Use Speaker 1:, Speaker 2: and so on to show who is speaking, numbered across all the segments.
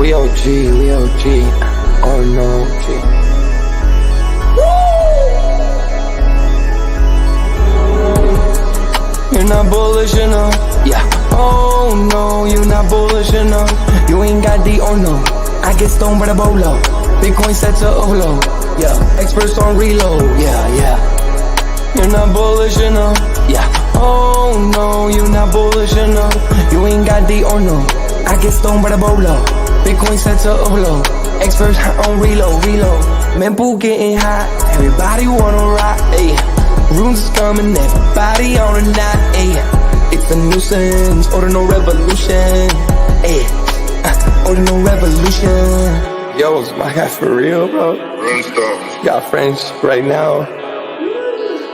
Speaker 1: We OG, we OG. Oh no, G. You're not bullish enough. Yeah. Oh no, you're not bullish enough. You ain't got D or no. I get stoned by the bolo. Bitcoin set to Olo. Yeah. Experts on reload. Yeah. You're not bullish enough. Yeah. Oh no, you're not bullish enough. You ain't got D or no. I get stoned by the bolo. Bitcoin set to Olo. Experts on reload. Mempool getting hot. Everybody wanna rock. Ayy. Runes is coming, everybody on a knot, ayy. It's a nuisance, Ordinal Revolution, ayy. Ordinal Revolution. Yo, is my guy for real, bro?
Speaker 2: Run stuff.
Speaker 1: Got friends right now.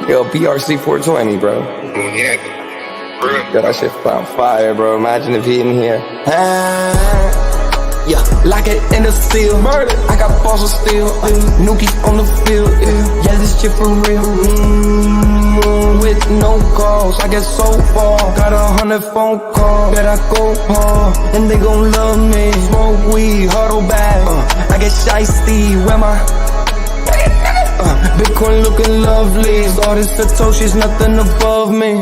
Speaker 1: Yo, BRC 420, bro.
Speaker 2: Yeah.
Speaker 1: Yo, that shit on fire, bro. Imagine if he in here. Yeah, like it in the steel. Murder. I got balls of steel. Nookies on the field. Yeah, this shit for real. With no calls, I get so far. Got 100 phone calls. Bet I go hard, and they gon' love me. Smoke weed, huddle back. I get shiesty. Where my Bitcoin looking lovely. All this Satoshi's nothing above me.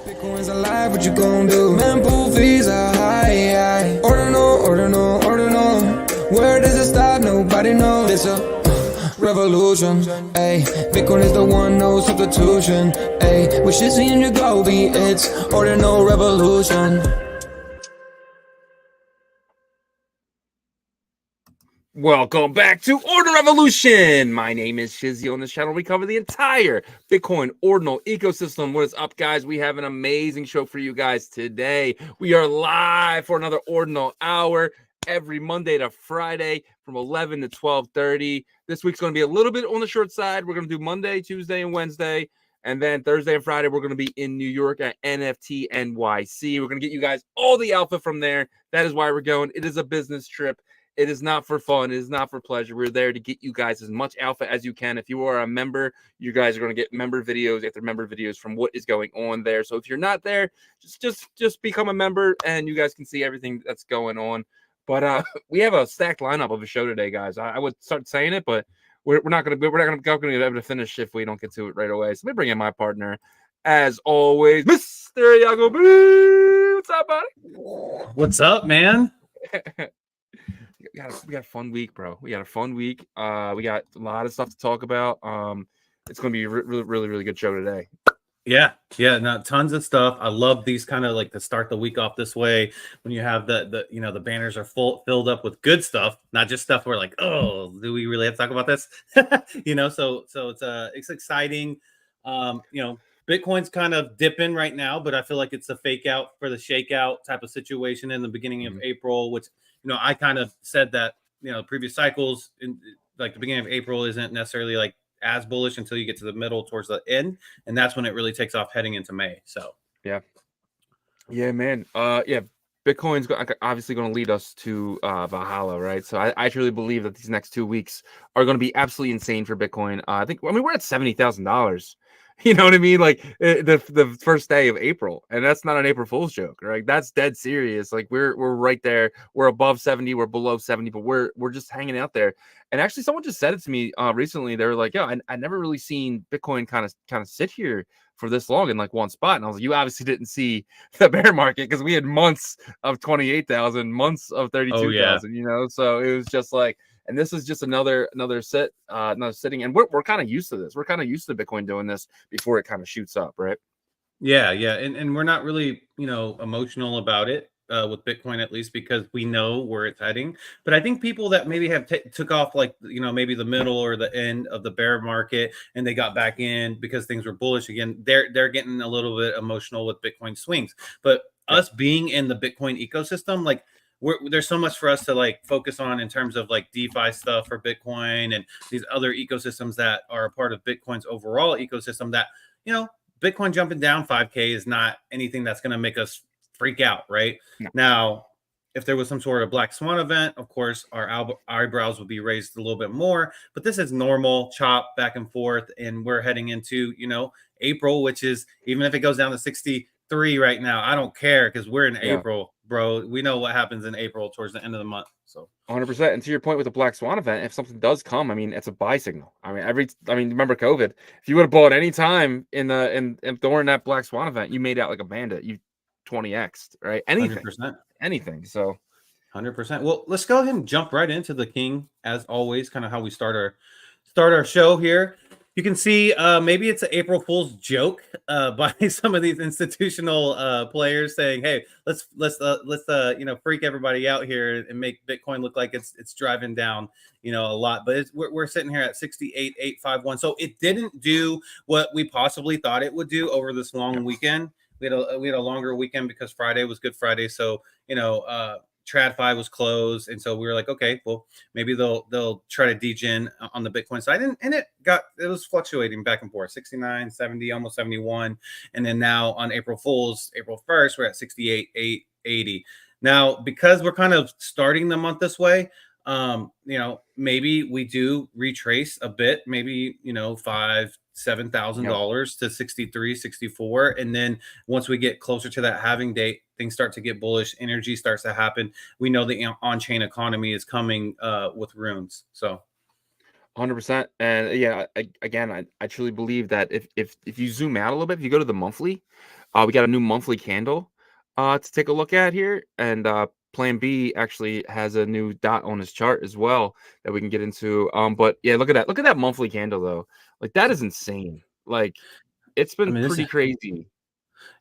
Speaker 1: Bitcoin's alive, what you gon' do? Mempool fees are high. Ordinal. Where does it stop? Nobody knows. It's a revolution, ayy. Bitcoin is the one, no substitution, ayy. With Shizzy and Yagobi, it's Ordinal Revolution.
Speaker 3: Welcome back to Ordinal Revolution. My name is Shizzy. On this channel, we cover the entire Bitcoin Ordinal ecosystem. What is up, guys? We have an amazing show for you guys today. We are live for another Ordinal hour every Monday to Friday from 11 to 12:30. This week's going to be a little bit on the short side. We're going to do Monday, Tuesday, and Wednesday. And then Thursday and Friday, we're going to be in New York at NFT NYC. We're going to get you guys all the alpha from there. That is why we're going. It is a business trip. It is not for fun. It is not for pleasure. We're there to get you guys as much alpha as you can. If you are a member, you guys are going to get member videos after member videos from what is going on there. So if you're not there, just become a member and you guys can see everything that's going on. But we have a stacked lineup of a show today, guys. I would start saying it, but we're not going to be able to finish if we don't get to it right away. So let me bring in my partner, as always, Mr. Yagobi. What's up, buddy?
Speaker 4: What's up, man?
Speaker 3: We got a fun week, bro. We got a fun week. We got a lot of stuff to talk about. It's going to be a really good show today.
Speaker 4: Yeah, no, tons of stuff. I love these kind of like to start the week off this way when you have the banners are filled up with good stuff, not just stuff where like, oh, do we really have to talk about this? So it's exciting. Bitcoin's kind of dipping right now, but I feel like it's a fake out for the shakeout type of situation in the beginning of April, which I kind of said that previous cycles in like the beginning of April isn't necessarily like as bullish until you get to the middle towards the end, and that's when it really takes off heading into May. So
Speaker 3: yeah, man. Bitcoin's obviously going to lead us to Valhalla, right? So I truly believe that these next 2 weeks are going to be absolutely insane for Bitcoin. I mean we're at $70,000. You know what I mean? Like the first day of April, and that's not an April Fool's joke, right? That's dead serious. Like we're right there. We're above 70. We're below 70, but we're just hanging out there. And actually, someone just said it to me recently. They were like, "Yo, I never really seen Bitcoin kind of sit here for this long in like one spot." And I was like, "You obviously didn't see the bear market because we had months of 28,000, months of 32,000. So it was just like." And this is just another sitting, and we're kind of used to this. We're kind of used to Bitcoin doing this before it kind of shoots up, right?
Speaker 4: Yeah, and we're not really emotional about it with Bitcoin, at least because we know where it's heading. But I think people that maybe have took off like maybe the middle or the end of the bear market and they got back in because things were bullish again, they're getting a little bit emotional with Bitcoin swings. But us being in the Bitcoin ecosystem, like there's so much for us to like focus on in terms of like DeFi stuff for Bitcoin and these other ecosystems that are a part of Bitcoin's overall ecosystem that, Bitcoin jumping down 5K is not anything that's going to make us freak out, right?
Speaker 3: No.
Speaker 4: Now, if there was some sort of black swan event, of course, our eyebrows would be raised a little bit more. But this is normal chop back and forth. And we're heading into, April, which is, even if it goes down to 63 right now, I don't care because we're in April, bro. We know what happens in April towards the end of the month. So
Speaker 3: 100%. And to your point with the black swan event, if something does come, I mean, it's a buy signal. I mean, remember COVID? If you would have bought any time in during that black swan event, you made out like a bandit. You 20x'd, right? Anything.
Speaker 4: 100%.
Speaker 3: Anything. So
Speaker 4: 100%. Well, let's go ahead and jump right into the king, as always, kind of how we start our show here. You can see maybe it's an April Fool's joke by some of these institutional players saying, "Hey, let's freak everybody out here and make Bitcoin look like it's driving down, a lot." But we're sitting here at 68,851. So it didn't do what we possibly thought it would do over this long weekend. We had a longer weekend because Friday was Good Friday, so TradFi was closed, and so we were like, okay, well, maybe they'll try to degen on the Bitcoin side, and it was fluctuating back and forth, 69, 70, almost 71, and then now on April 1st, we're at 68,880. Now, because we're kind of starting the month this way, maybe we do retrace a bit, maybe $7,000 to 63, 64, and then once we get closer to that halving date, things start to get bullish, energy starts to happen. We know the on-chain economy is coming with runes. So
Speaker 3: 100%. And yeah, I truly believe that if you zoom out a little bit, if you go to the monthly, we got a new monthly candle to take a look at here, and Plan B actually has a new dot on his chart as well that we can get into. But yeah, look at that monthly candle though. Like, that is insane. Like, it's been pretty crazy.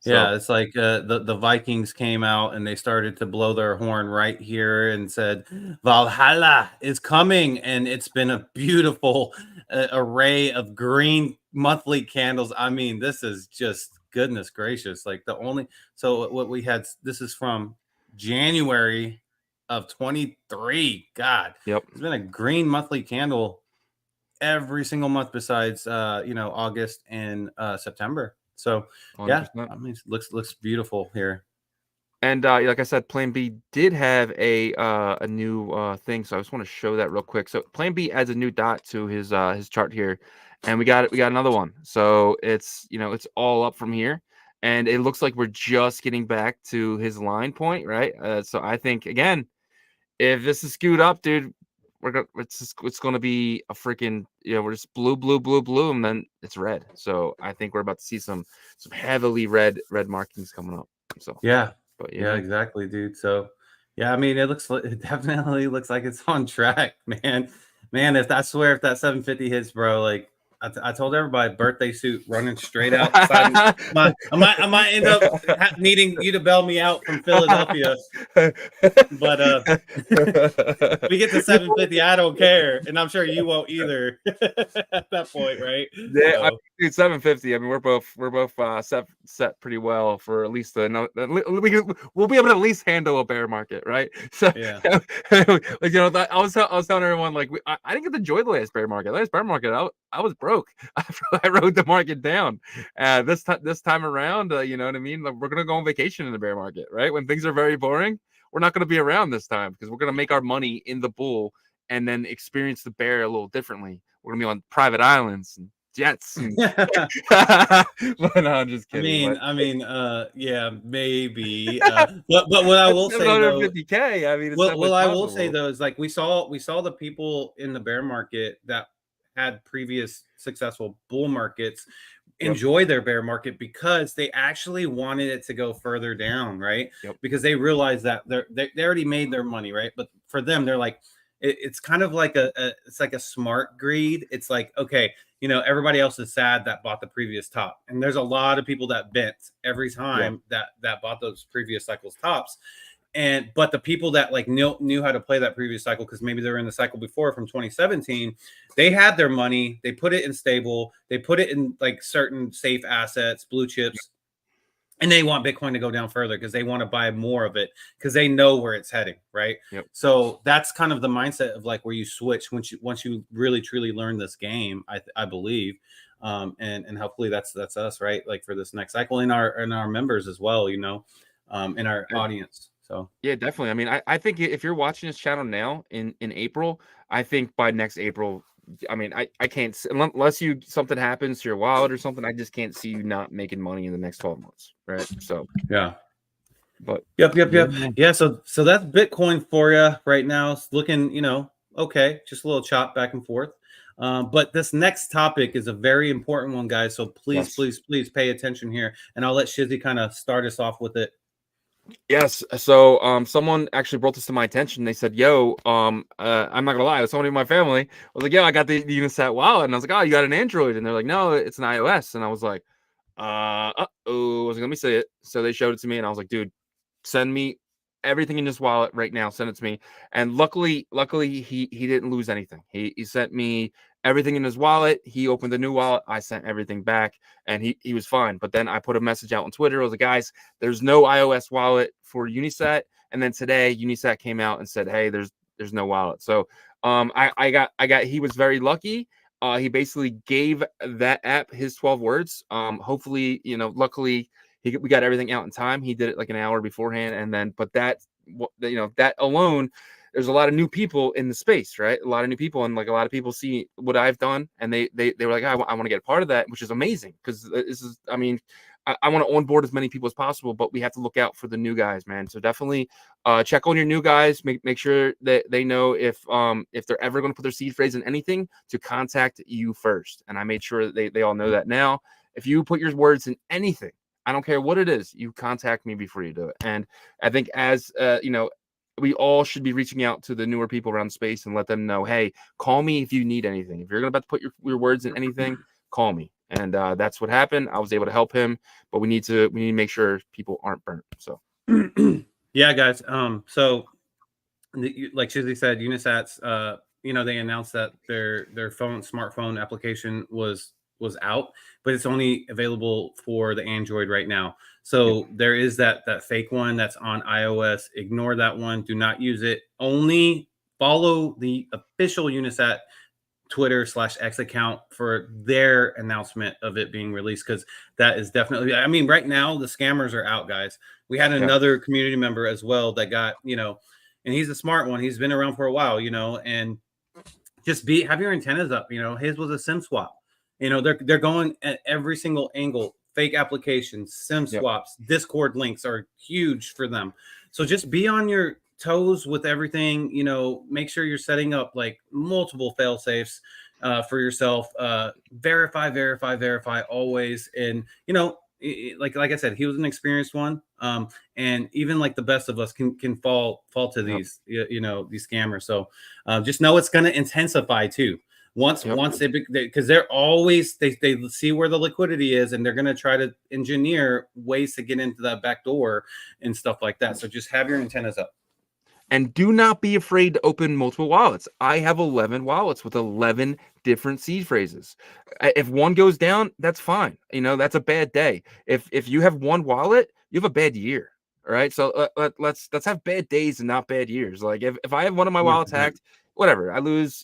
Speaker 4: Yeah, it's like the Vikings came out and they started to blow their horn right here and said Valhalla is coming, and it's been a beautiful array of green monthly candles. I mean, this is just goodness gracious. Like what we had, this is from January of 23. God,
Speaker 3: yep,
Speaker 4: it's been a green monthly candle every single month besides August and September. So 100%. Yeah, I mean, looks beautiful here.
Speaker 3: And like I said, Plan B did have a new thing, so I just want to show that real quick. So Plan B adds a new dot to his chart here, and we got another one. So it's it's all up from here, and it looks like we're just getting back to his line point, right? So I think, again, if this is skewed up, dude, it's going to be a freaking, we're just blue, and then it's red. So I think we're about to see some heavily red markings coming up. So
Speaker 4: yeah, but yeah, exactly, dude. So yeah, I mean, it definitely looks like it's on track, man. If that 750 hits, bro, like I told everybody, birthday suit running straight outside. I might end up needing you to bail me out from Philadelphia. But if we get to 750, I don't care, and I'm sure you won't either at that point, right?
Speaker 3: Yeah, so. Dude, 750. I mean, we're both set pretty well for at least we'll be able to at least handle a bear market, right? So yeah, like, I was telling everyone, like, I didn't get to enjoy the last bear market. Last bear market, I was broke. I rode the market down. This time around, you know what I mean? Like, we're gonna go on vacation in the bear market, right? When things are very boring, we're not gonna be around this time because we're gonna make our money in the bull and then experience the bear a little differently. We're gonna be on private islands and jets. But no, I'm just kidding.
Speaker 4: Yeah, maybe. But what I will say though,
Speaker 3: 50K. I mean,
Speaker 4: what I will say though is, like, we saw the people in the bear market that had previous successful bull markets enjoy their bear market because they actually wanted it to go further down, right? Because they realized that they already made their money, right? But for them, they're like, it's kind of like it's like a smart greed. It's like, okay, everybody else is sad that bought the previous top, and there's a lot of people that bent every time that bought those previous cycles tops. But the people that like knew how to play that previous cycle, because maybe they were in the cycle before from 2017, they had their money, they put it in stable, they put it in like certain safe assets, blue chips, and they want Bitcoin to go down further because they want to buy more of it because they know where it's heading, right?
Speaker 3: Yep.
Speaker 4: So that's kind of the mindset of like where you switch once you really truly learn this game, I believe. And hopefully that's us, right? Like for this next cycle, and our members as well, in our audience. So
Speaker 3: yeah, definitely. I mean, I think if you're watching this channel now in April, I think by next April, I mean, I can't, unless something happens to your wallet or something, I just can't see you not making money in the next 12 months, right? So
Speaker 4: yeah.
Speaker 3: But
Speaker 4: yep. Yeah, so that's Bitcoin for you right now. It's looking, okay, just a little chop back and forth. But this next topic is a very important one, guys. So please pay attention here, and I'll let Shizzy kind of start us off with it.
Speaker 3: Yes. So someone actually brought this to my attention. They said, yo, I'm not gonna lie, somebody in my family was like, yo, I got the Unisat wallet. And I was like, oh, you got an Android? And they're like, no, it's an iOS. And I was like, uh-oh. I was like, let me see it. So they showed it to me, and I was like, dude, send me everything in this wallet right now. Send it to me. And luckily he didn't lose anything. He sent me everything in his wallet. He opened the new wallet. I sent everything back, and he was fine. But then I put a message out on Twitter. I was like, guys, there's no iOS wallet for Unisat. And then today Unisat came out and said, hey, there's no wallet. So he was very lucky. He basically gave that app his 12 words. Hopefully, luckily we got everything out in time. He did it like an hour beforehand. And then, but that alone, there's a lot of new people in the space, right? A lot of new people. And like a lot of people see what I've done, and they were like, I want to get a part of that, which is amazing. Cause this is, I mean, I want to onboard as many people as possible, but we have to look out for the new guys, man. So definitely check on your new guys. Make sure that they know if they're ever going to put their seed phrase in anything, to contact you first. And I made sure that they all know that now. If you put your words in anything, I don't care what it is, you contact me before you do it. And I think as we all should be reaching out to the newer people around the space and let them know, hey, call me if you need anything. If you're about to put your words in anything, call me. And that's what happened. I was able to help him, but we need to make sure people aren't burnt. So
Speaker 4: yeah, guys. So like Shizzy said, Unisat's they announced that their smartphone application was out, but it's only available for the Android right now. So there is that fake one that's on iOS. Ignore that one. Do not use it. Only follow the official Unisat Twitter/X account for their announcement of it being released, because that is definitely, I mean, right now the scammers are out, guys. We had another community member as well that got, and he's a smart one. He's been around for a while, and just have your antennas up. His was a SIM swap. They're going at every single angle. Fake applications, SIM swaps, Discord links are huge for them. So just be on your toes with everything. Make sure you're setting up like multiple fail safes for yourself. Verify always. And like I said, he was an experienced one. And even like the best of us can fall to these these scammers. So just know it's going to intensify too. Once they, because they're always they see where the liquidity is, and they're going to try to engineer ways to get into that back door and stuff like that. So just have your antennas up.
Speaker 3: And do not be afraid to open multiple wallets. I have 11 wallets with 11 different seed phrases. If one goes down, that's fine. That's a bad day. If you have one wallet, you have a bad year. All right. So let's have bad days and not bad years. Like if I have one of my wallets hacked, whatever, I lose,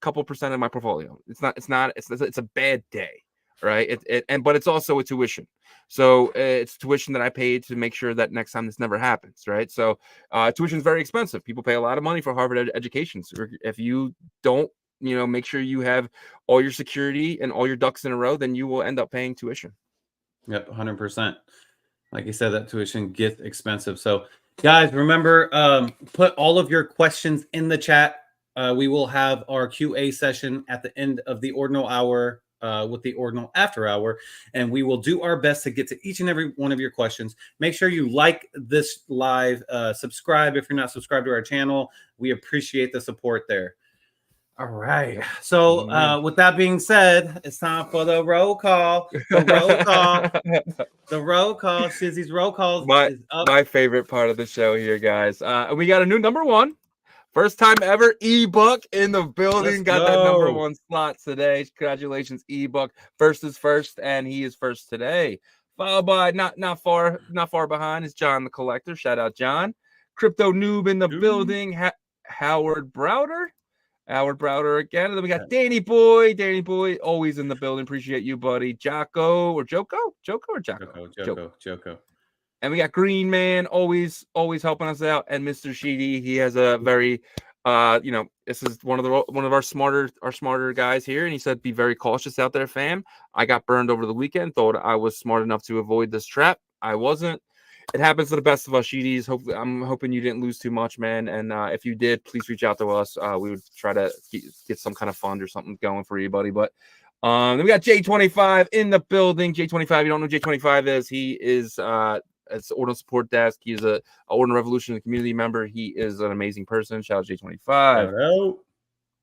Speaker 3: couple percent of my portfolio. It's a bad day, right? But it's also a tuition. So it's tuition that I paid to make sure that next time this never happens, right? So tuition is very expensive. People pay a lot of money for Harvard education. So if you don't, make sure you have all your security and all your ducks in a row, then you will end up paying tuition.
Speaker 4: Yep, 100%. Like you said, that tuition gets expensive. So guys, remember, put all of your questions in the chat. We will have our QA session at the end of the Ordinal Hour with the Ordinal After Hour, and we will do our best to get to each and every one of your questions. Make sure you like this live, subscribe if you're not subscribed to our channel. We appreciate the support there. All right. So with that being said, it's time for the roll call. The roll call. Shizzy's roll call is up.
Speaker 3: My favorite part of the show here, guys. We got a new number one. First time ever, ebook in the building. Got that number one slot today. Congratulations, ebook. First is first, and he is first today. Followed by not far behind is John the Collector. Shout out John. Crypto Noob in the building. Howard Browder. Howard Browder again. And then we got Danny Boy. Danny Boy, always in the building. Appreciate you, buddy. Jocko or Joko? Joko or Jocko?
Speaker 4: Joko.
Speaker 3: And we got Green Man, always helping us out. And Mr. Sheedy, he has a very this is one of our smarter guys here, and he said be very cautious out there, fam. I got burned over the weekend, thought I was smart enough to avoid this trap. I wasn't. It happens to the best of us, Sheedies. Hopefully, I'm hoping you didn't lose too much, man. And if you did, please reach out to us. We would try to get some kind of fund or something going for you, buddy. But then we got J25 in the building. J25, you don't know who J25 is? He is it's the Ordinal Support Desk. He's a Ordinal Revolution community member. He is an amazing person. Shout out J25.
Speaker 4: Shout out.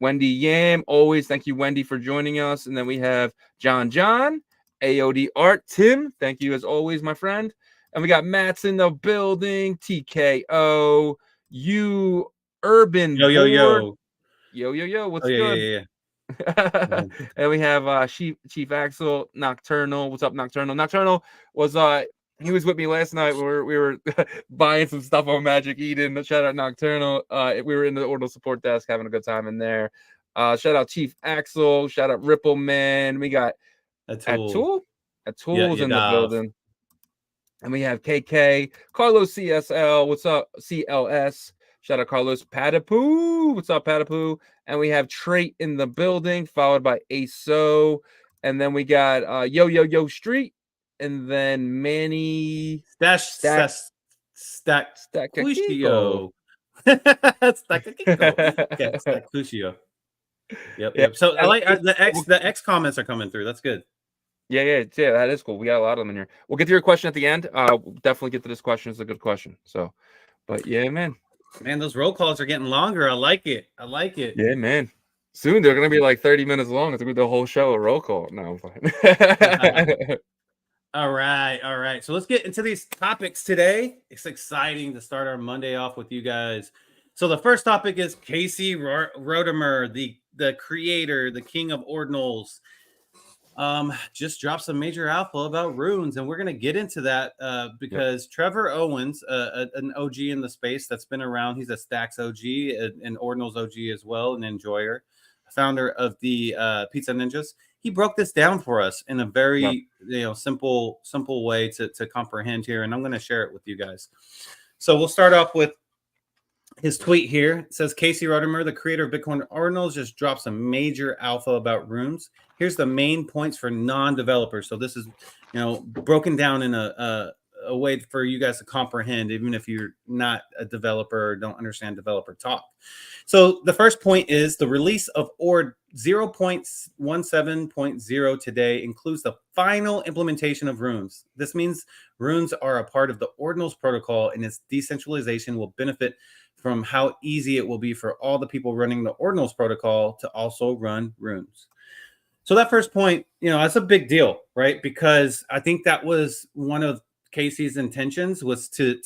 Speaker 3: Wendy Yam, always thank you, Wendy, for joining us. And then we have John, AOD Art, Tim. Thank you as always, my friend. And we got Matt's in the building. TKO, you, Urban.
Speaker 4: Yo.
Speaker 3: What's good?
Speaker 4: Yeah.
Speaker 3: And we have Chief Axel, Nocturnal. What's up, Nocturnal? Nocturnal was he was with me last night. We were buying some stuff on Magic Eden. Shout out Nocturnal. We were in the Ordinal Support Desk having a good time in there. Shout out Chief Axel. Shout out Ripple Man. We got Atul. Atul's in the building. And we have KK, Carlos CSL. What's up, CLS? Shout out Carlos Patapoo. What's up, Patapoo? And we have Trait in the building, followed by ASO. And then we got Yo Street. And then Manny
Speaker 4: Stackakiko. Stackakiko. Yep. So I like the X comments are coming through. That's good.
Speaker 3: Yeah, that is cool. We got a lot of them in here. We'll get to your question at the end. We'll definitely get to this question. It's a good question. So, but yeah, man,
Speaker 4: those roll calls are getting longer. I like it.
Speaker 3: Yeah, man. Soon they're gonna be like 30 minutes long. It's gonna be the whole show a roll call. No, I'm fine.
Speaker 4: All right. So let's get into these topics today. It's exciting to start our Monday off with you guys. So the first topic is Casey Rodemer, the creator, the king of ordinals. Just dropped some major alpha about runes, and we're going to get into that because Trevor Owens, an OG in the space that's been around, he's a Stacks OG, an Ordinals OG as well, an enjoyer, founder of the Pizza Ninjas. He broke this down for us in a very simple way to comprehend here, and I'm going to share it with you guys. So we'll start off with his tweet here. It says, Casey Rodemer, the creator of Bitcoin Ordinals, just dropped some major alpha about runes. Here's the main points for non-developers. So this is, broken down in a way for you guys to comprehend, even if you're not a developer or don't understand developer talk. So the first point is the release of Ord 0.17.0 today includes the final implementation of runes. This means runes are a part of the Ordinals protocol, and its decentralization will benefit from how easy it will be for all the people running the Ordinals protocol to also run runes. So that first point, that's a big deal, right? Because I think that was one of Casey's intentions, was to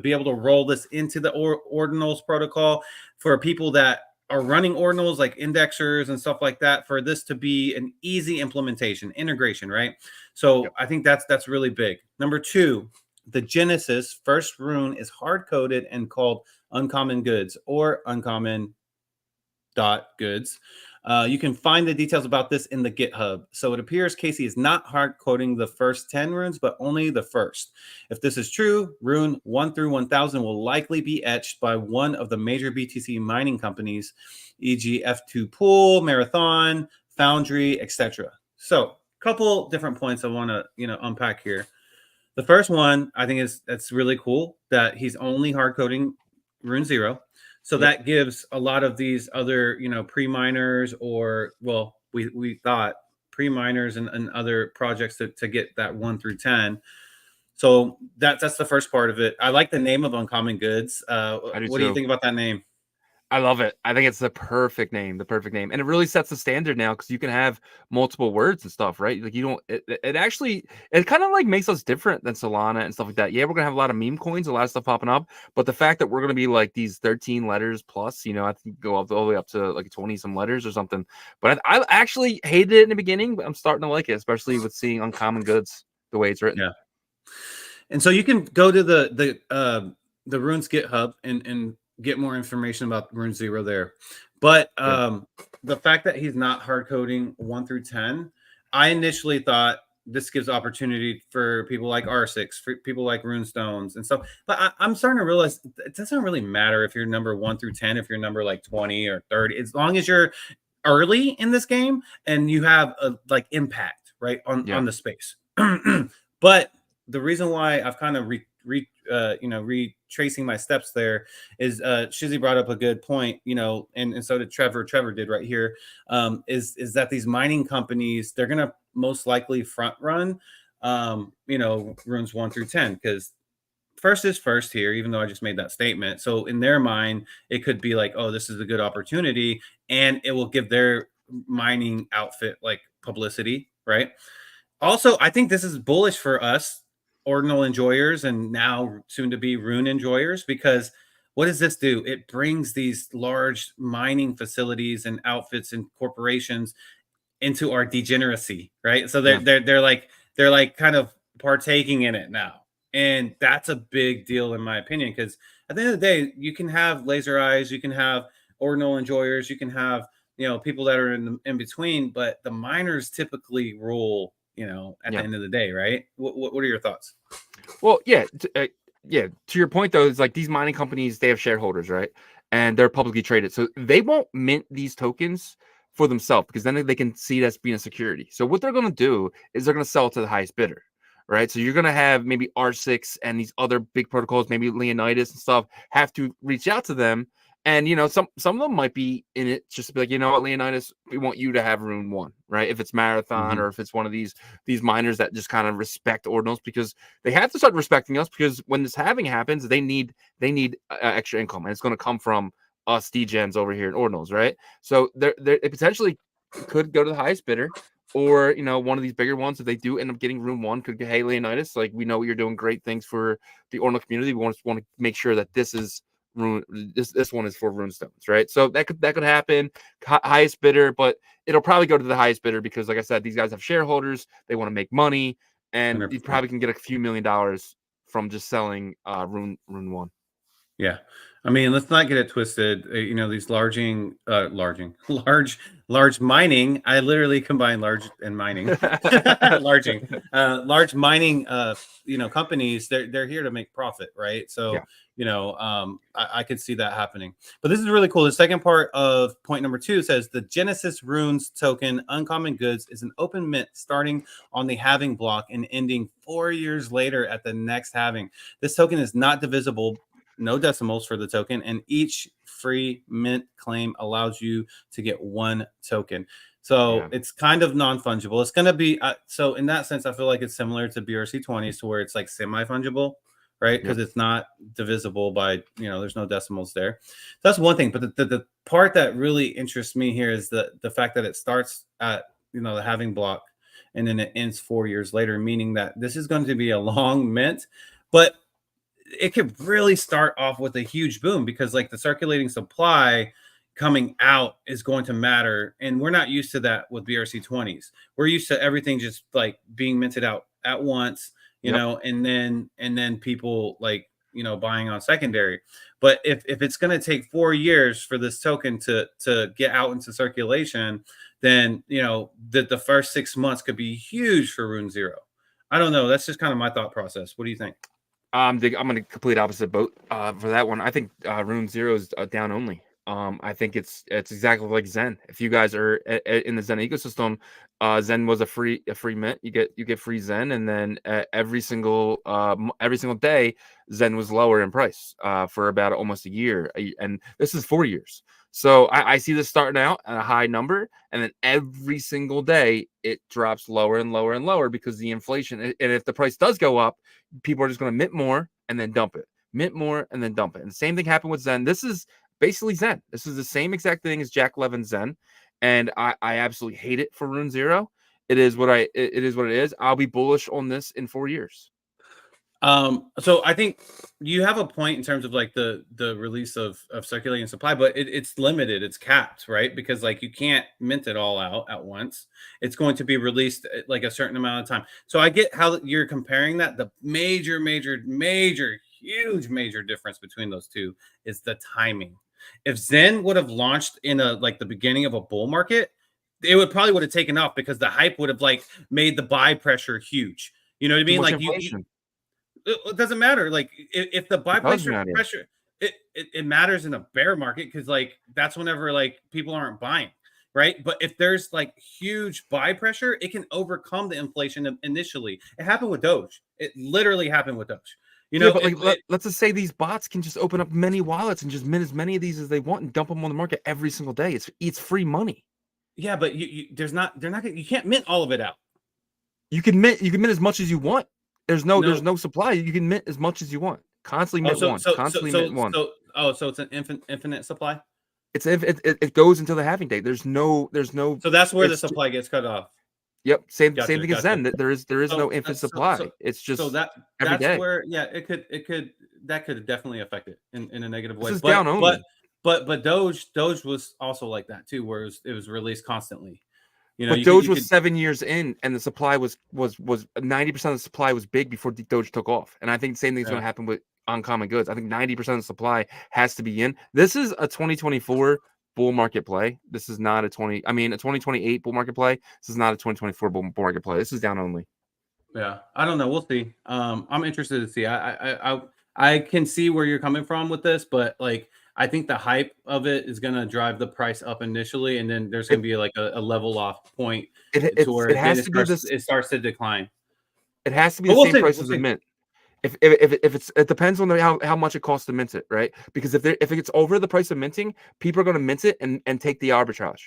Speaker 4: be able to roll this into the Ordinals protocol for people that are running Ordinals, like indexers and stuff like that, for this to be an easy implementation, integration, right? So I think that's really big. Number two, the Genesis first rune is hard-coded and called uncommon goods or uncommon .goods. You can find the details about this in the GitHub. So it appears Casey is not hard coding the first 10 runes, but only the first. If this is true, rune 1 through 1000 will likely be etched by one of the major BTC mining companies, e.g. F2 Pool, Marathon, Foundry, etc. So a couple different points I want to unpack here. The first one, I think that's really cool that he's only hard coding rune 0. So that gives a lot of these other, pre-miners we thought pre-miners and other projects to get that 1 through 10. So that's the first part of it. I like the name of Uncommon Goods. What do you think about that name?
Speaker 3: I love it. I think it's the perfect name. And it really sets the standard now because you can have multiple words and stuff, right? Like it kind of like makes us different than Solana and stuff like that. Yeah, we're going to have a lot of meme coins, a lot of stuff popping up. But the fact that we're going to be like these 13 letters plus, I think go all the way up to like 20 some letters or something. But I actually hated it in the beginning, but I'm starting to like it, especially with seeing Uncommon Goods the way it's written.
Speaker 4: Yeah. And so you can go to the Runes GitHub and get more information about Rune Zero there. But the fact that he's not hard coding 1 through 10, I initially thought this gives opportunity for people like R6, for people like Runestones and stuff. But I'm starting to realize it doesn't really matter if you're number 1 through 10, if you're number like 20 or 30, as long as you're early in this game and you have a like impact right on the space. But the reason why I've kind of retracing my steps there is Shizzy brought up a good point, and so did Trevor did right here, is that these mining companies, they're gonna most likely front run runes 1 through 10, because first is first here, even though I just made that statement. So in their mind, it could be like, oh, this is a good opportunity, and it will give their mining outfit like publicity, right? Also, I think this is bullish for us ordinal enjoyers and now soon to be Rune enjoyers, because what does this do? It brings these large mining facilities and outfits and corporations into our degeneracy, right? So they're like kind of partaking in it now. And that's a big deal in my opinion, because at the end of the day, you can have laser eyes, you can have ordinal enjoyers, you can have people that are in between, but the miners typically rule at the end of the day, right? What are your thoughts?
Speaker 3: Well, to your point though, it's like these mining companies, they have shareholders, right? And they're publicly traded, so they won't mint these tokens for themselves, because then they can see it as being a security. So what they're going to do is they're going to sell it to the highest bidder, right? So you're going to have maybe R6 and these other big protocols, maybe Leonidas and stuff, have to reach out to them. And some of them might be in it just to be like, you know what, Leonidas, we want you to have Rune 1, right? If it's Marathon or if it's one of these miners that just kind of respect ordinals, because they have to start respecting us, because when this halving happens, they need extra income, and it's going to come from us degens over here in ordinals, right? So it potentially could go to the highest bidder, or one of these bigger ones. If they do end up getting Rune 1, could go, hey, Leonidas, like, we know you're doing great things for the ordinal community. We want to make sure that this is Rune, this one is for Runestones, right? So that could happen. Highest bidder, but it'll probably go to the highest bidder, because like I said, these guys have shareholders, they want to make money, and 100%. You probably can get a few $1 million from just selling Rune 1.
Speaker 4: Yeah, I mean, let's not get it twisted. These large mining. I literally combine large and mining. Large mining. Companies. They're here to make profit, right? So I could see that happening. But this is really cool. The second part of point number 2 says the Genesis Runes token Uncommon Goods is an open mint starting on the halving block and ending 4 years later at the next halving. This token is not divisible. No decimals for the token, and each free mint claim allows you to get 1 token. So it's kind of non-fungible. It's going to be so in that sense, I feel like it's similar to BRC20s, to where it's like semi-fungible, right? Because it's not divisible by there's no decimals there. So that's one thing. But the part that really interests me here is the fact that it starts at the halving block and then it ends 4 years later, meaning that this is going to be a long mint, but it could really start off with a huge boom, because like the circulating supply coming out is going to matter. And we're not used to that with BRC20s. We're used to everything just like being minted out at once, and then people like, buying on secondary. But if it's going to take 4 years for this token to get out into circulation, then, the first 6 months could be huge for Rune Zero. I don't know. That's just kind of my thought process. What do you think?
Speaker 3: I'm in a complete opposite boat for that one. I think Rune Zero is down only. I think it's exactly like Zen. If you guys are in the Zen ecosystem, Zen was a free mint. You get free Zen, and then every single day, Zen was lower in price for about almost a year, and this is 4 years. So I see this starting out at a high number, and then every single day it drops lower and lower and lower because the inflation. And if the price does go up, people are just going to mint more and then dump it, mint more and then dump it. And the same thing happened with Zen. This is basically Zen. This is the same exact thing as Jack Levin's Zen, and I absolutely hate it for Rune Zero. It is what it is. I'll be bullish on this in 4 years.
Speaker 4: So I think you have a point in terms of like the release of circulating supply, but it's limited, it's capped, right? Because like you can't mint it all out at once. It's going to be released at like a certain amount of time. So I get how you're comparing that. The huge major difference between those two is the timing. If Zen would have launched in a like the beginning of a bull market, it would have taken off because the hype would have like made the buy pressure huge. You know what I
Speaker 3: Too
Speaker 4: mean?
Speaker 3: much
Speaker 4: Like
Speaker 3: inflation.
Speaker 4: it doesn't matter. Like if the buy
Speaker 3: It does
Speaker 4: pressure
Speaker 3: matter.
Speaker 4: pressure, it matters in a bear market because like that's whenever like people aren't buying, right? But if there's like huge buy pressure, it can overcome the inflation initially. It happened with Doge. It literally happened with Doge. You
Speaker 3: Yeah,
Speaker 4: know,
Speaker 3: but like let's just say these bots can just open up many wallets and just mint as many of these as they want and dump them on the market every single day. It's free money.
Speaker 4: yeah, but they're not you can't mint all of it out.
Speaker 3: You can mint as much as you want. There's
Speaker 4: No.
Speaker 3: no supply. You can mint as much as you want. Constantly
Speaker 4: Oh,
Speaker 3: mint one. Constantly mint one.
Speaker 4: so it's an infinite supply.
Speaker 3: It goes until the halving date. There's no
Speaker 4: So that's where the
Speaker 3: it's
Speaker 4: supply gets cut off.
Speaker 3: yep, same
Speaker 4: Gotcha,
Speaker 3: thing as Zen.
Speaker 4: gotcha.
Speaker 3: There is no
Speaker 4: So
Speaker 3: infinite supply. It's
Speaker 4: so
Speaker 3: just
Speaker 4: that
Speaker 3: every
Speaker 4: that's
Speaker 3: day.
Speaker 4: where yeah it could that could definitely affect it in a negative way.
Speaker 3: This is down only.
Speaker 4: But Doge was also like that too, where it was released constantly. You know,
Speaker 3: But Doge was 7 years in, and the supply was 90% of the supply was big before Doge took off. And I think the same thing's going to happen with uncommon goods. I think 90% of the supply has to be in. This is a 2024 bull market play. This is not a 2028 bull market play. This is not a 2024 bull market play. This is down only.
Speaker 4: Yeah, I don't know. We'll see. I'm interested to see. I can see where you're coming from with this, but like I think the hype of it is going to drive the price up initially, and then there's going to be like a level off point to where it starts to decline.
Speaker 3: It has to be
Speaker 4: But
Speaker 3: the
Speaker 4: we'll
Speaker 3: same
Speaker 4: see.
Speaker 3: price
Speaker 4: We'll
Speaker 3: as the
Speaker 4: see.
Speaker 3: mint. If it depends on how much it costs to mint it, right? Because if it gets over the price of minting, people are going to mint it and take the arbitrage,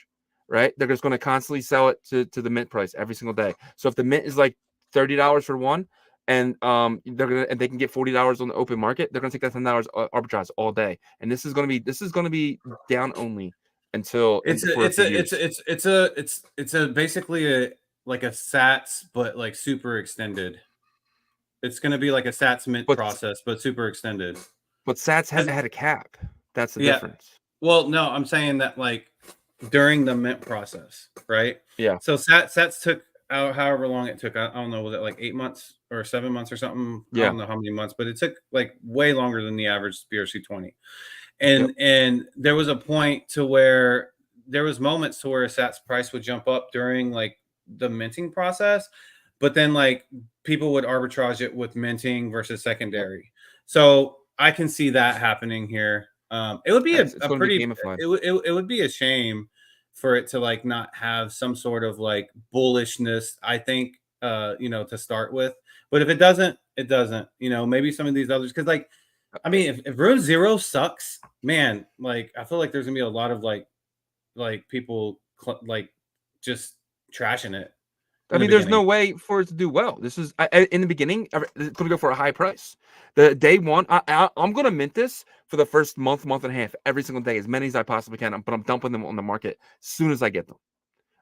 Speaker 3: right? They're just going to constantly sell it to the mint price every single day. So if the mint is like $30 for one, and they can get $40 on the open market, they're gonna take that $10 arbitrage all day. And this is gonna be down only until
Speaker 4: It's basically like a Sats, but like super extended. It's going to be like a Sats mint process, but super extended.
Speaker 3: But Sats had a cap. That's the difference.
Speaker 4: Well, no, I'm saying that like during the mint process, right?
Speaker 3: Yeah.
Speaker 4: So Sats took however long it took. I don't know, was it like 8 months or 7 months or something?
Speaker 3: Yeah.
Speaker 4: I don't know how many months, but it took like way longer than the average BRC20. And there was a point to where there was moments to where a Sats price would jump up during like the minting process, but then like people would arbitrage it with minting versus secondary. So I can see that happening here. It would be a pretty
Speaker 3: gamified.
Speaker 4: It would be a shame for it to like not have some sort of like bullishness, I think, to start with. But if it doesn't, it doesn't. Maybe some of these others, because like, I mean, if Rune 0 sucks, man, like I feel like there's gonna be a lot of like people like just trashing it.
Speaker 3: I mean, there's no way for it to do well. This is in the beginning. It's going to go for a high price. The day one, I'm going to mint this for the first month and a half, every single day, as many as I possibly can. But I'm dumping them on the market as soon as I get them,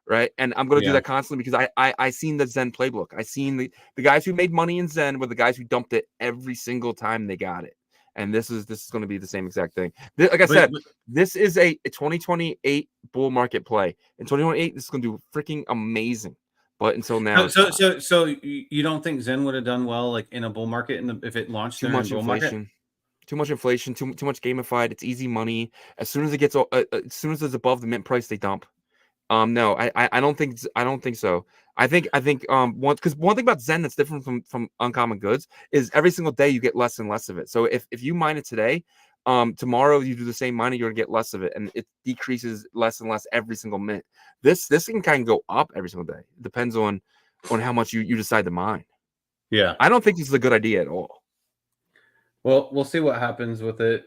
Speaker 3: right? And I'm going to do that constantly because I seen the Zen playbook. I seen the guys who made money in Zen were the guys who dumped it every single time they got it. And this is going to be the same exact thing. Like I said, this is a 2028 bull market play. In 2028, this is going to do freaking amazing. But until now,
Speaker 4: so you don't think Zen would have done well like in a bull market if it launched
Speaker 3: too much inflation, too much gamified. It's easy money. As soon as it's above the mint price, they dump. No, I don't think so. I think one thing about Zen that's different from uncommon goods is every single day you get less and less of it. So if you mine it today, tomorrow you do the same mining, you're gonna get less of it, and it decreases less and less every single mint. This can kind of go up every single day. It depends on how much you decide to mine.
Speaker 4: Yeah,
Speaker 3: I don't think this is a good idea at all.
Speaker 4: Well, we'll see what happens with it.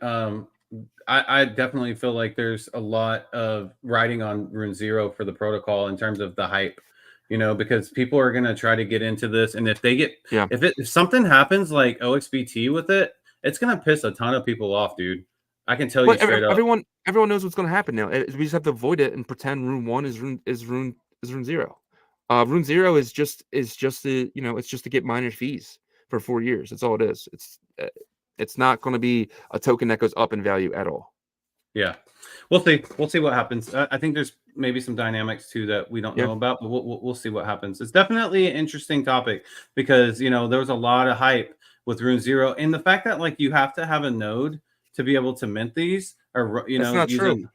Speaker 4: I definitely feel like there's a lot of riding on Rune 0 for the protocol in terms of the hype, because people are gonna try to get into this, and if they get if something happens like OXBT with it, it's gonna piss a ton of people off, dude. I can tell you straight up.
Speaker 3: Everyone knows what's gonna happen now. We just have to avoid it and pretend Rune 1 is Rune 0. Rune 0 is just to it's just to get miner fees. for 4 years. That's all it is. It's not going to be a token that goes up in value at all.
Speaker 4: Yeah, we'll see. We'll see what happens. I think there's maybe some dynamics too that we don't know about, but we'll see what happens. It's definitely an interesting topic because there was a lot of hype with Rune Zero, and the fact that like you have to have a node to be able to mint these, or
Speaker 3: That's not
Speaker 4: using.
Speaker 3: true.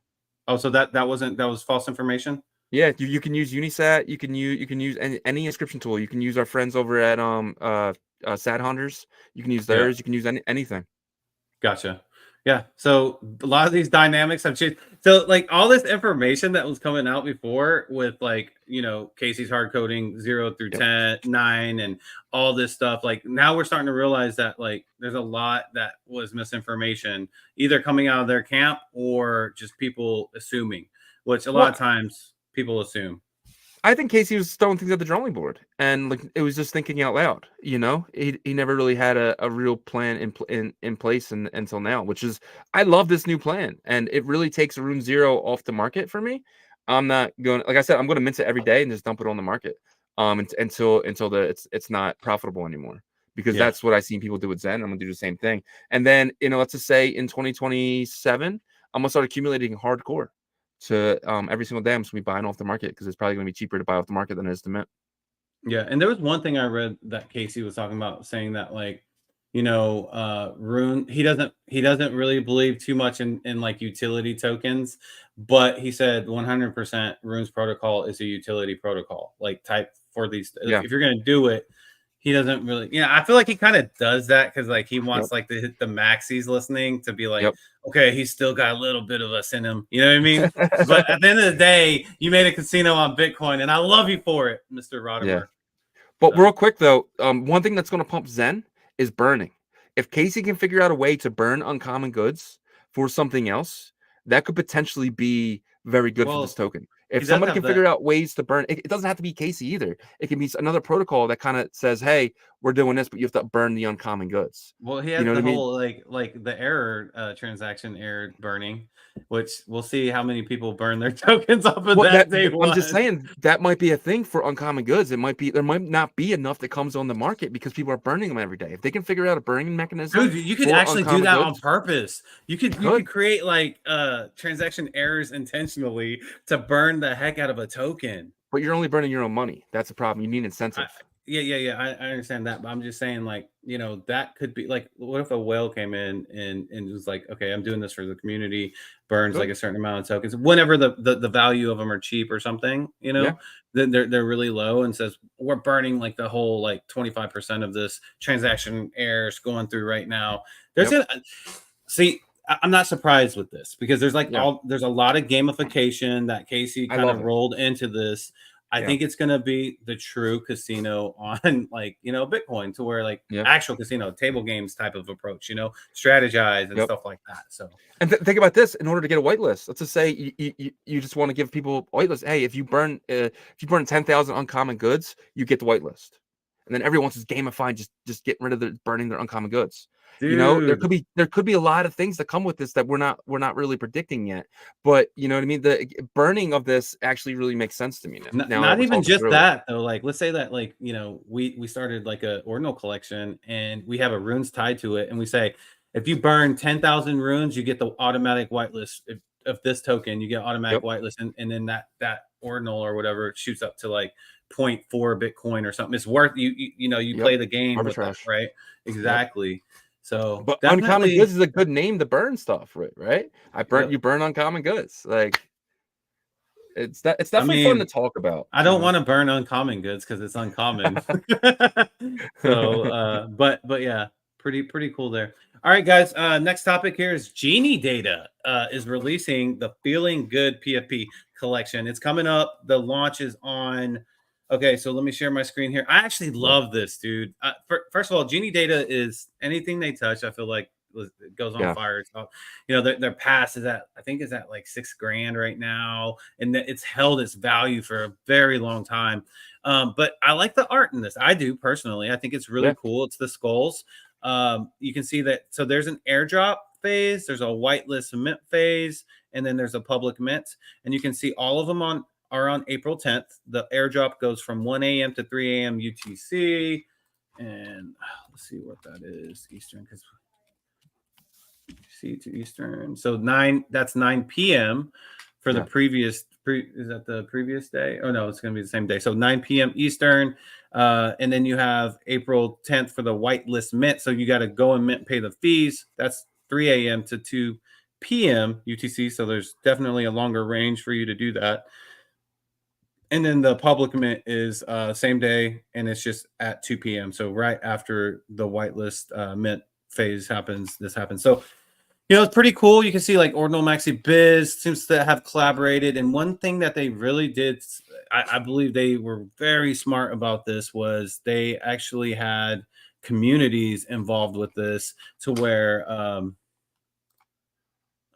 Speaker 4: Oh, so that was false information.
Speaker 3: Yeah, you can use Unisat. You can use any inscription tool. You can use our friends over at Sad Hunters. You can use theirs. You can use anything.
Speaker 4: Gotcha. Yeah. So a lot of these dynamics have changed. So like all this information that was coming out before with like, Casey's hard coding 0 through 10, 9 and all this stuff. Like now we're starting to realize that like there's a lot that was misinformation either coming out of their camp or just people assuming, which a lot of times people assume.
Speaker 3: I think Casey was throwing things at the drawing board, and like it was just thinking out loud. He never really had a real plan in place until now, which is I love this new plan, and it really takes Rune Zero off the market for me. I'm not going, like I said, I'm going to mint it every day and just dump it on the market until it's not profitable anymore, because that's what I've seen people do with Zen. I'm going to do the same thing, and then let's just say in 2027, I'm going to start accumulating hardcore. To every single day I'm just gonna be buying off the market because it's probably gonna be cheaper to buy off the market than it is to mint.
Speaker 4: Yeah, and there was one thing I read that Casey was talking about, saying that like, Rune, he doesn't really believe too much in like utility tokens, but he said 100% Rune's protocol is a utility protocol, like type for these. If you're gonna do it, he doesn't really, I feel like he kind of does that because like he wants like the maxis listening to be like, okay, he's still got a little bit of us in him. You know what I mean? But at the end of the day, you made a casino on Bitcoin, and I love you for it, Mr. Rodimer.
Speaker 3: Yeah. But real quick though, one thing that's going to pump Zen is burning. If Casey can figure out a way to burn uncommon goods for something else, that could potentially be very good for this token. If somebody can figure out ways to burn, it doesn't have to be Casey either. It can be another protocol that kind of says, "Hey, we're doing this, but you have to burn the uncommon goods."
Speaker 4: Well, he has the whole like the error transaction error burning, which we'll see how many people burn their tokens off of that day one.
Speaker 3: I'm just saying that might be a thing for uncommon goods. There might not be enough that comes on the market because people are burning them every day. If they can figure out a burning mechanism,
Speaker 4: dude, you could actually do that on purpose. You could create like transaction errors intentionally to burn the heck out of a token.
Speaker 3: But you're only burning your own money. That's the problem. You need incentive.
Speaker 4: Yeah. I understand that, but I'm just saying, like, that could be like, what if a whale came in and was like, okay, I'm doing this for the community, burns like a certain amount of tokens whenever the value of them are cheap or something, then they're really low, and says we're burning like the whole like 25% of this transaction errors going through right now. See, I'm not surprised with this because there's like there's a lot of gamification that Casey kind of rolled into this. I think it's going to be the true casino on like, Bitcoin, to where like actual casino table games type of approach, strategize and stuff like that. So,
Speaker 3: and think about this, in order to get a whitelist, let's just say you just want to give people whitelist. Hey, if you burn 10,000 uncommon goods, you get the whitelist. And then everyone's just gamifying, just getting rid of burning their uncommon goods. Dude. There could be a lot of things that come with this that we're not really predicting yet. But you know what I mean? The burning of this actually really makes sense to me now.
Speaker 4: Not even just that though. Like, let's say that like, we started like a ordinal collection and we have a runes tied to it, and we say if you burn 10,000 runes, you get the automatic whitelist of this token. You get automatic whitelist, and then that ordinal or whatever shoots up to like 0.4 Bitcoin or something. It's worth you play the game with that, right? Exactly. So,
Speaker 3: but uncommon goods is a good name to burn stuff, right? You burn uncommon goods. Like it's definitely fun to talk about.
Speaker 4: I don't want to burn uncommon goods because it's uncommon. So, but yeah, pretty cool there. All right, guys. Next topic here is Genie Data is releasing the Feeling Good PFP collection. It's coming up. The launch is on. Okay, so let me share my screen here. I actually love this, dude. First of all, Genie Data is anything they touch, I feel like it goes on fire. So, their pass is at like $6,000 right now, and it's held its value for a very long time. But I like the art in this. I do personally. I think it's really cool. It's the skulls. You can see that. So there's an airdrop phase, there's a whitelist mint phase, and then there's a public mint, and you can see all of them are on April 10th. The airdrop goes from 1 a.m. to 3 a.m. UTC. and let's see what that is Eastern, because see to Eastern. So 9, that's 9 p.m. for the previous is that the previous day? Oh no, it's gonna be the same day. So 9 p.m. Eastern. And then you have April 10th for the whitelist mint. So you got to go and mint and pay the fees. That's 3 a.m. to 2 p.m. UTC. So there's definitely a longer range for you to do that. And then the public mint is same day, and it's just at 2 p.m. So right after the whitelist mint phase happens, this happens. So it's pretty cool. You can see like Ordinal Maxi Biz seems to have collaborated. And one thing that they really did, I believe they were very smart about this, was they actually had communities involved with this to where,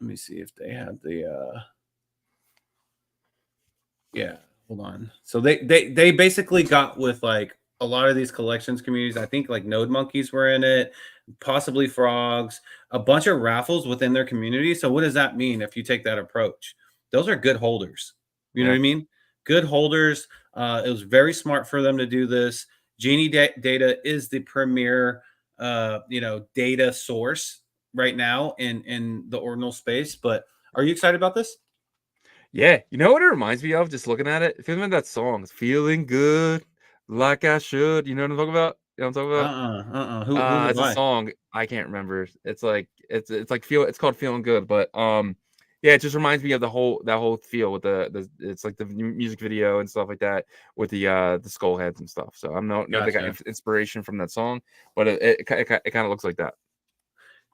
Speaker 4: let me see if they had the, yeah, hold on. So they basically got with like a lot of these collections communities. I think like Node Monkeys were in it, possibly Frogs, a bunch of raffles within their community. So what does that mean if you take that approach? Those are good holders. You know what I mean? Good holders. It was very smart for them to do this. Genie data is the premier, data source right now in the ordinal space. But are you excited about this?
Speaker 3: Yeah, you know what it reminds me of? Just looking at it, feeling like that song, "Feeling Good Like I Should." You know what I'm talking about? You know what I'm talking about?
Speaker 4: Who's it
Speaker 3: It's a
Speaker 4: by?
Speaker 3: song. I can't remember. It's like it's like It's called "Feeling Good," but yeah, it just reminds me of that whole feel with the it's like the music video and stuff like that with the skull heads and stuff. So I'm not know if they got
Speaker 4: Gotcha.
Speaker 3: inspiration from that song, but it kind of looks like that.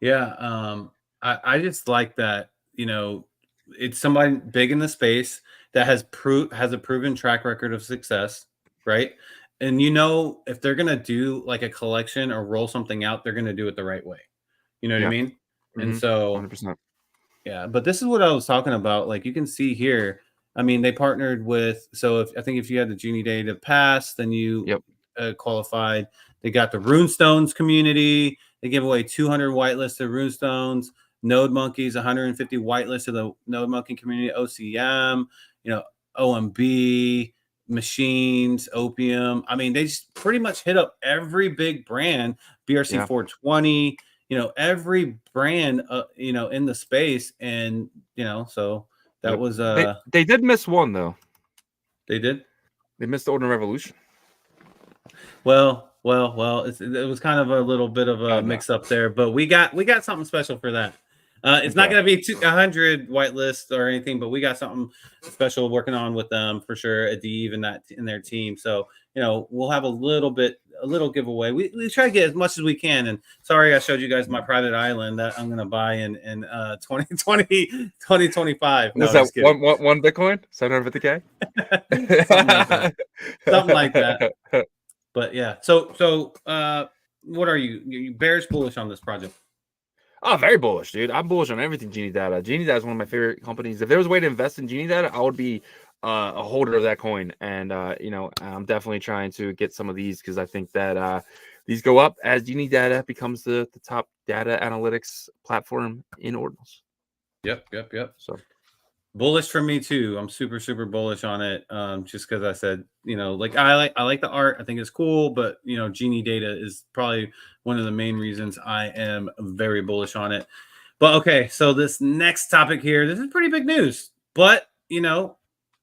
Speaker 4: Yeah, I just like that. It's somebody big in the space that has a proven track record of success, right? And if they're gonna do like a collection or roll something out, they're gonna do it the right way. You know what I
Speaker 3: Yeah,
Speaker 4: mean? And so
Speaker 3: 100%.
Speaker 4: yeah, but this is what I was talking about. Like you can see here, I mean, they partnered with. So if you had the Genie data pass, then you
Speaker 3: Yep.
Speaker 4: qualified. They got the Rune Stones community. They give away 200 whitelisted Rune Stones. Node Monkeys, 150 whitelisted the Node Monkey community. OCM, OMB, Machines, Opium. I mean, they just pretty much hit up every big brand. BRC 420. Every brand in the space, and so that was
Speaker 3: they did miss one though.
Speaker 4: They did.
Speaker 3: They missed the Ordinal Revolution.
Speaker 4: Well, it was kind of a little bit of a mix up there, but we got something special for that. It's not going to be 100 whitelists or anything, but we got something special working on with them for sure. Adib and that in their team. So we'll have a little giveaway. We try to get as much as we can. And sorry, I showed you guys my private island that I'm going to buy in 2025. No,
Speaker 3: Was that one Bitcoin? 750K?
Speaker 4: Something like that. But yeah. So what are you bearish, bullish on this project?
Speaker 3: Oh, very bullish, dude. I'm bullish on everything Genie Data. Genie Data is one of my favorite companies. If there was a way to invest in Genie Data, I would be a holder of that coin. And, I'm definitely trying to get some of these because I think that these go up as Genie Data becomes the top data analytics platform in Ordinals.
Speaker 4: Yep.
Speaker 3: So
Speaker 4: bullish for me too. I'm super, super bullish on it. Just because I said, I like the art. I think it's cool, but Genie Data is probably one of the main reasons I am very bullish on it. But okay, so this next topic here, this is pretty big news. But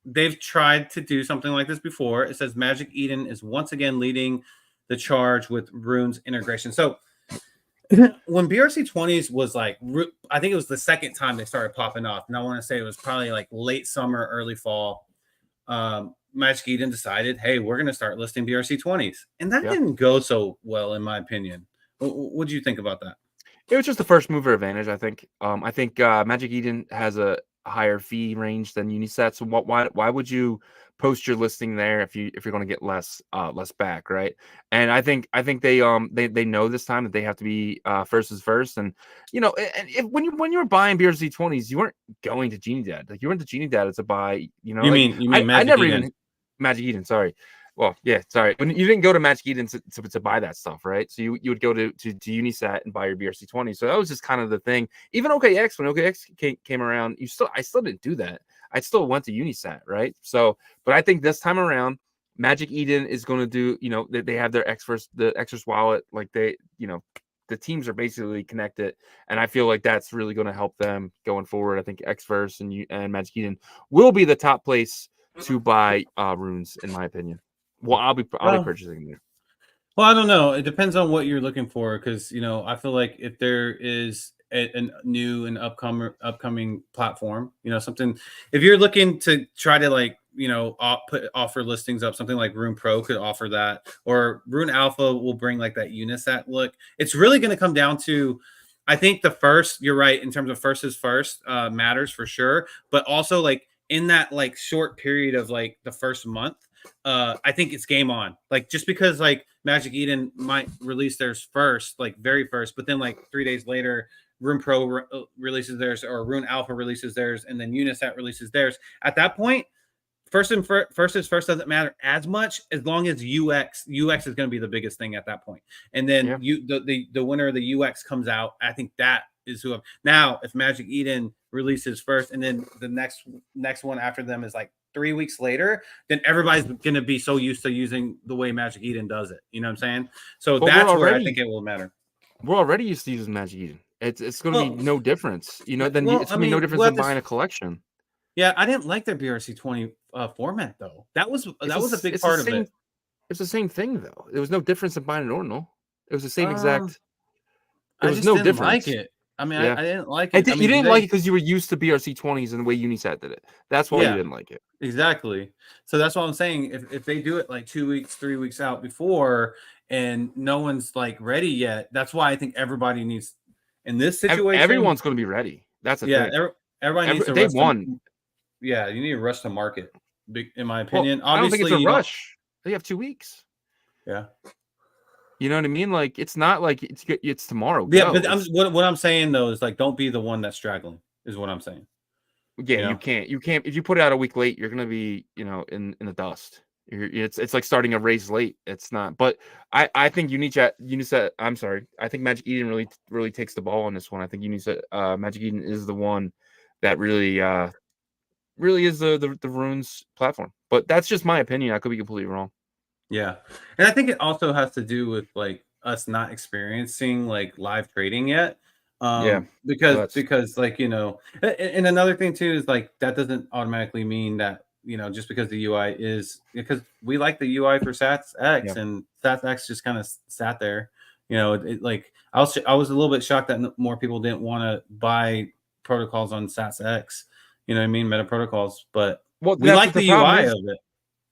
Speaker 4: they've tried to do something like this before. It says Magic Eden is once again leading the charge with Rune's integration. So when BRC20s was like, I think it was the second time they started popping off. And I want to say it was probably like late summer, early fall. Magic Eden decided, hey, we're going to start listing BRC20s. And that didn't go so well, in my opinion. What do you think about that?
Speaker 3: It was just the first mover advantage, I think. I think Magic Eden has a higher fee range than Unisat. So why would you post your listing there if you're going to get less back, right? And I think they know this time that they have to be first is first. And when you were buying BRC20s, you weren't going to Genie Data. Like you went to Genie Data to buy. You mean Magic I never Eden. Even Magic Eden. Sorry. Well, yeah, sorry. When you didn't go to Magic Eden to buy that stuff, right? So you would go to Unisat and buy your BRC20. So that was just kind of the thing. Even OKX, when OKX came around, I still didn't do that. I still went to Unisat, right? So, but I think this time around, Magic Eden is going to do, they have their the Xverse wallet, like they, the teams are basically connected, and I feel like that's really going to help them going forward. I think Xverse and Magic Eden will be the top place to buy runes, in my opinion. Well, I'll be purchasing there.
Speaker 4: Well, I don't know. It depends on what you're looking for, because I feel like if there is a new and upcoming platform, something, if you're looking to try to like offer listings up, something like Rune Pro could offer that, or Rune Alpha will bring like that Unisat look. It's really going to come down to, I think the first, you're right, in terms of first is first matters for sure, but also like in that like short period of like the first month, I think it's game on. Like, just because like Magic Eden might release theirs first, like very first, but then like 3 days later, Rune Pro releases theirs, or Rune Alpha releases theirs, and then Unisat releases theirs. At that point, first is first doesn't matter as much, as long as UX is going to be the biggest thing at that point. And then the winner of the UX comes out. I think that is who. Now, if Magic Eden releases first, and then the next one after them is like 3 weeks later, then everybody's going to be so used to using the way Magic Eden does it. You know what I'm saying? So that's where I think it will matter.
Speaker 3: We're already used to using Magic Eden. It's going to be no difference. Then it's going to be no difference than buying a collection.
Speaker 4: Yeah, I didn't like their BRC20 format though. That was a big part of it.
Speaker 3: It's the same thing though. There was no difference in buying an ordinal. It was the same exact. There was no difference.
Speaker 4: Like it. I mean, I didn't like it.
Speaker 3: You didn't like it because you were used to BRC20s and the way Unisat did it. That's why you didn't like it.
Speaker 4: Exactly. So that's what I'm saying. If they do it like 2 weeks, 3 weeks out before, and no one's like ready yet, that's why I think everybody needs, in this situation,
Speaker 3: everyone's going to be ready. That's thing.
Speaker 4: Everybody needs to
Speaker 3: day one.
Speaker 4: Yeah, you need to rush to market, in my opinion.
Speaker 3: Well, I don't think it's a rush. They have 2 weeks.
Speaker 4: Yeah.
Speaker 3: You know what I mean? Like, it's not like it's tomorrow.
Speaker 4: Yeah, but what I'm saying though is like, don't be the one that's straggling, is what I'm saying.
Speaker 3: Yeah, you can't. If you put it out a week late, you're gonna be, in the dust. It's like starting a race late. It's not. But I think Unisat. I'm sorry. I think Magic Eden really takes the ball on this one. I think Unisat, Magic Eden is the one that really is the runes platform. But that's just my opinion. I could be completely wrong.
Speaker 4: Yeah, and I think it also has to do with like us not experiencing like live trading yet. Because like, and another thing too is like, that doesn't automatically mean that, just because the UI is, because we like the UI for Sats X, and Sats X just kind of sat there. Like I was a little bit shocked that more people didn't want to buy protocols on Sats X. You know what I mean? Meta protocols, but we like the UI of it.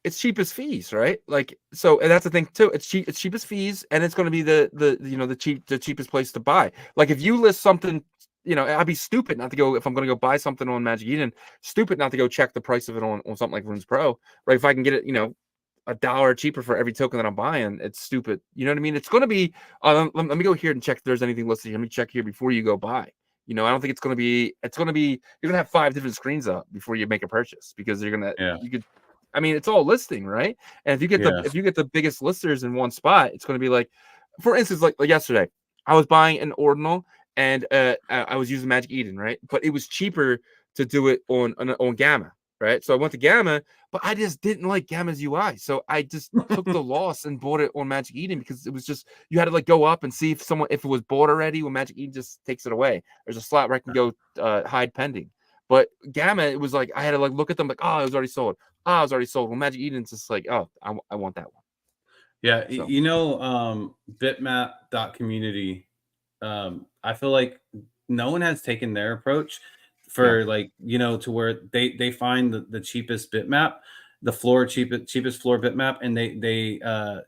Speaker 3: It's cheapest fees, right? Like, so, and that's the thing too. It's cheapest fees, and it's going to be the cheapest place to buy. like, if you list something, I'd be stupid not to go, if I'm going to go buy something on Magic Eden, stupid not to go check the price of it on something like Runes Pro, right? If I can get it, $1 cheaper for every token that I'm buying, it's stupid. You know what I mean? It's going to be, let me go here and check if there's anything listed here. Let me check here before you go buy. I don't think it's going to be, you're going to have 5 different screens up before you make a purchase, because you're going to, you could, it's all listing, right? And if you get the biggest listers in one spot, it's going to be like, for instance, like yesterday, I was buying an ordinal, and I was using Magic Eden, right? But it was cheaper to do it on Gamma, right? So I went to Gamma, but I just didn't like Gamma's UI, so I just took the loss and bought it on Magic Eden, because it was just, you had to like go up and see if it was bought already. When Magic Eden just takes it away, there's a slot where I can go hide pending. But Gamma, it was like I had to like look at them like, oh, it was already sold. I was already sold. Well, Magic Eden's just like, oh, I want that one.
Speaker 4: Yeah, so. Bitmap.community. I feel like no one has taken their approach for like, to where they find the cheapest bitmap, the cheapest floor bitmap, and they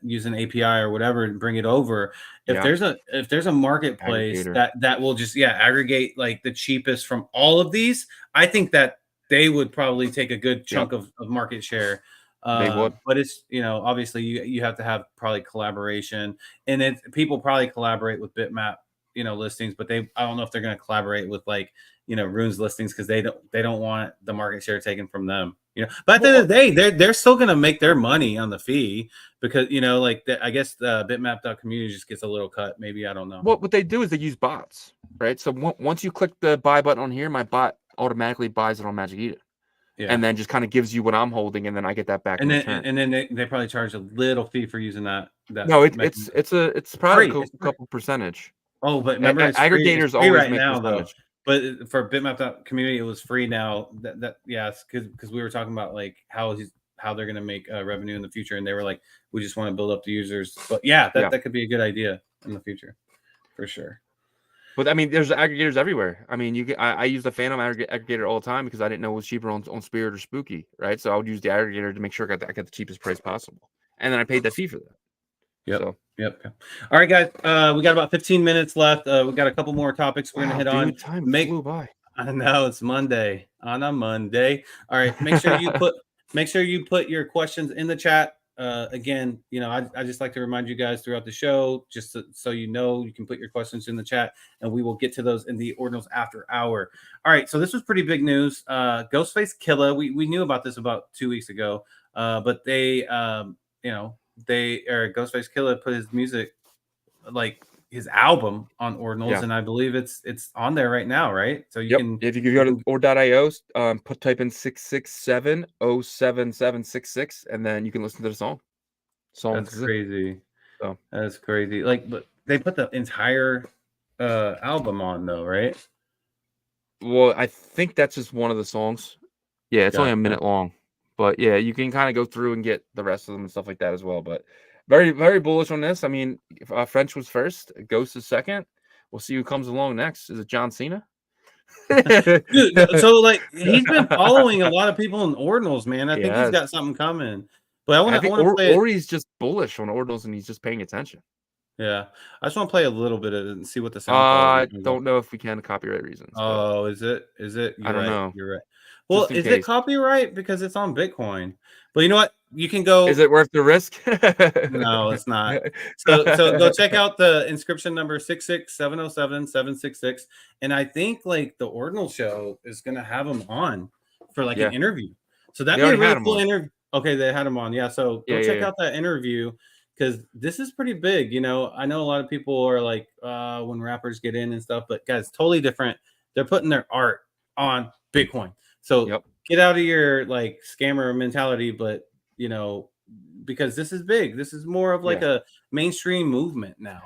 Speaker 4: use an API or whatever and bring it over. If there's a marketplace that will just aggregate like the cheapest from all of these, I think that they would probably take a good chunk of market share.
Speaker 3: They would.
Speaker 4: But it's, obviously you have to have probably collaboration, and people probably collaborate with bitmap, listings, but I don't know if they're going to collaborate with like, Rune's listings, because they don't want the market share taken from them. But at the end of the day, they're still going to make their money on the fee, because I guess the bitmap.community just gets a little cut. Maybe, I don't know.
Speaker 3: Well, what they do is they use bots, right? So once you click the buy button on here, my bot automatically buys it on Magic Eden. and then just kind of gives you what I'm holding, and then I get that back in return.
Speaker 4: And then they probably charge a little fee for using that.
Speaker 3: No, it's probably
Speaker 4: free.
Speaker 3: a couple percentage.
Speaker 4: Oh, but remember, it's free.
Speaker 3: Aggregators
Speaker 4: It's free
Speaker 3: always
Speaker 4: right
Speaker 3: make
Speaker 4: now, though.
Speaker 3: percentage.
Speaker 4: But for Bitmap community, it was free now. Because we were talking about like how they're going to make revenue in the future, and they were like, we just want to build up the users. But that could be a good idea in the future, for sure.
Speaker 3: But I mean, there's aggregators everywhere. I mean, I use the Phantom aggregator all the time because I didn't know it was cheaper on Spirit or Spooky, right? So I would use the aggregator to make sure I got the cheapest price possible, and then I paid the fee for that.
Speaker 4: Yep. All right, guys. We got about 15 minutes left. We got a couple more topics we're gonna hit on.
Speaker 3: Time flew by.
Speaker 4: I know it's Monday on a Monday. All right, make sure you put your questions in the chat. Again, I just like to remind you guys throughout the show, just so you can put your questions in the chat, and we will get to those in the Ordinals after hour. All right, so this was pretty big news. Ghostface Killah, we knew about this about 2 weeks ago, but they Ghostface Killah put his music, like his album, on Ordinals, and I believe it's on there right now, right? So you can,
Speaker 3: if you go to ord.io, type in 667-07766, and then you can listen to the song.
Speaker 4: That's crazy. So that's crazy. Like, but they put the entire album on, though, right?
Speaker 3: Well, I think that's just one of the songs. Yeah, it's only a minute long. But yeah, you can kind of go through and get the rest of them and stuff like that as well. But very, very bullish on this. I mean, if, French was first, Ghost is second. We'll see who comes along next. Is it John Cena?
Speaker 4: Dude, so like he's been following a lot of people in Ordinals, man. I think he's got something coming. But I want to play.
Speaker 3: Or he's just bullish on Ordinals and he's just paying attention.
Speaker 4: Yeah, I just want to play a little bit of it and see what the sound.
Speaker 3: I don't know if we can, copyright reasons.
Speaker 4: Oh, is it?
Speaker 3: I don't know.
Speaker 4: You're right. Well, is it copyright because it's on Bitcoin? But you know what? You can go.
Speaker 3: Is it worth the risk?
Speaker 4: No, it's not. So go check out the inscription number 66707-766, and I think like the Ordinal show is gonna have them on for like an interview. So that'd be a really cool interview. Okay, they had him on. Yeah. So go check out that interview, because this is pretty big. I know a lot of people are like when rappers get in and stuff, but guys, totally different. They're putting their art on Bitcoin. So get out of your like scammer mentality, but because this is big. This is more of like a mainstream movement now.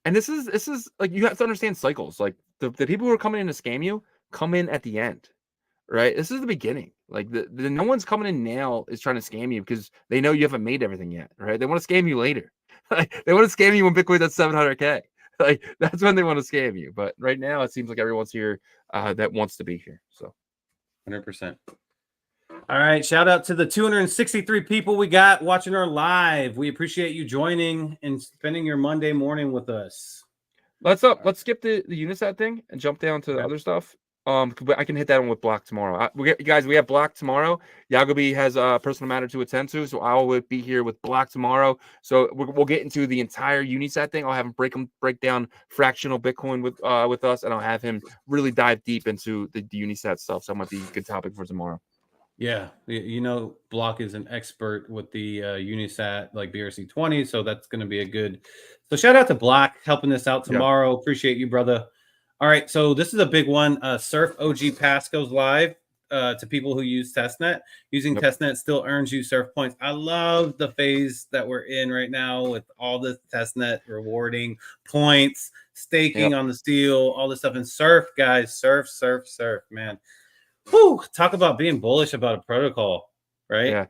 Speaker 3: And this is like, you have to understand cycles. Like the people who are coming in to scam you come in at the end, right? This is the beginning. Like the no one's coming in now is trying to scam you because they know you haven't made everything yet, right? They want to scam you later. Like, they want to scam you when Bitcoin's at 700K. Like that's when they want to scam you. But right now it seems like everyone's here that wants to be here. So
Speaker 4: 100%. All right, shout out to the 263 people we got watching our live. We appreciate you joining and spending your Monday morning with us.
Speaker 3: Let's skip the Unisat thing and jump down to the other stuff. I can hit that one with Block tomorrow. We have Block tomorrow. Yagobi has a personal matter to attend to, so I will be here with Block tomorrow. So we'll get into the entire Unisat thing. I'll have him break down fractional Bitcoin with us, and I'll have him really dive deep into the Unisat stuff. So that might be a good topic for tomorrow.
Speaker 4: Yeah, Block is an expert with the Unisat, like BRC20, so that's going to be a good. So shout out to Block helping us out tomorrow. Appreciate you, brother. All right, so this is a big one. Surf OG Pass goes live to people who use testnet. Using testnet still earns you surf points. I love the phase that we're in right now with all the testnet rewarding points, staking on the steel, all this stuff. And surf, guys, surf, man. Whew, talk about being bullish about a protocol, right?
Speaker 3: Yeah.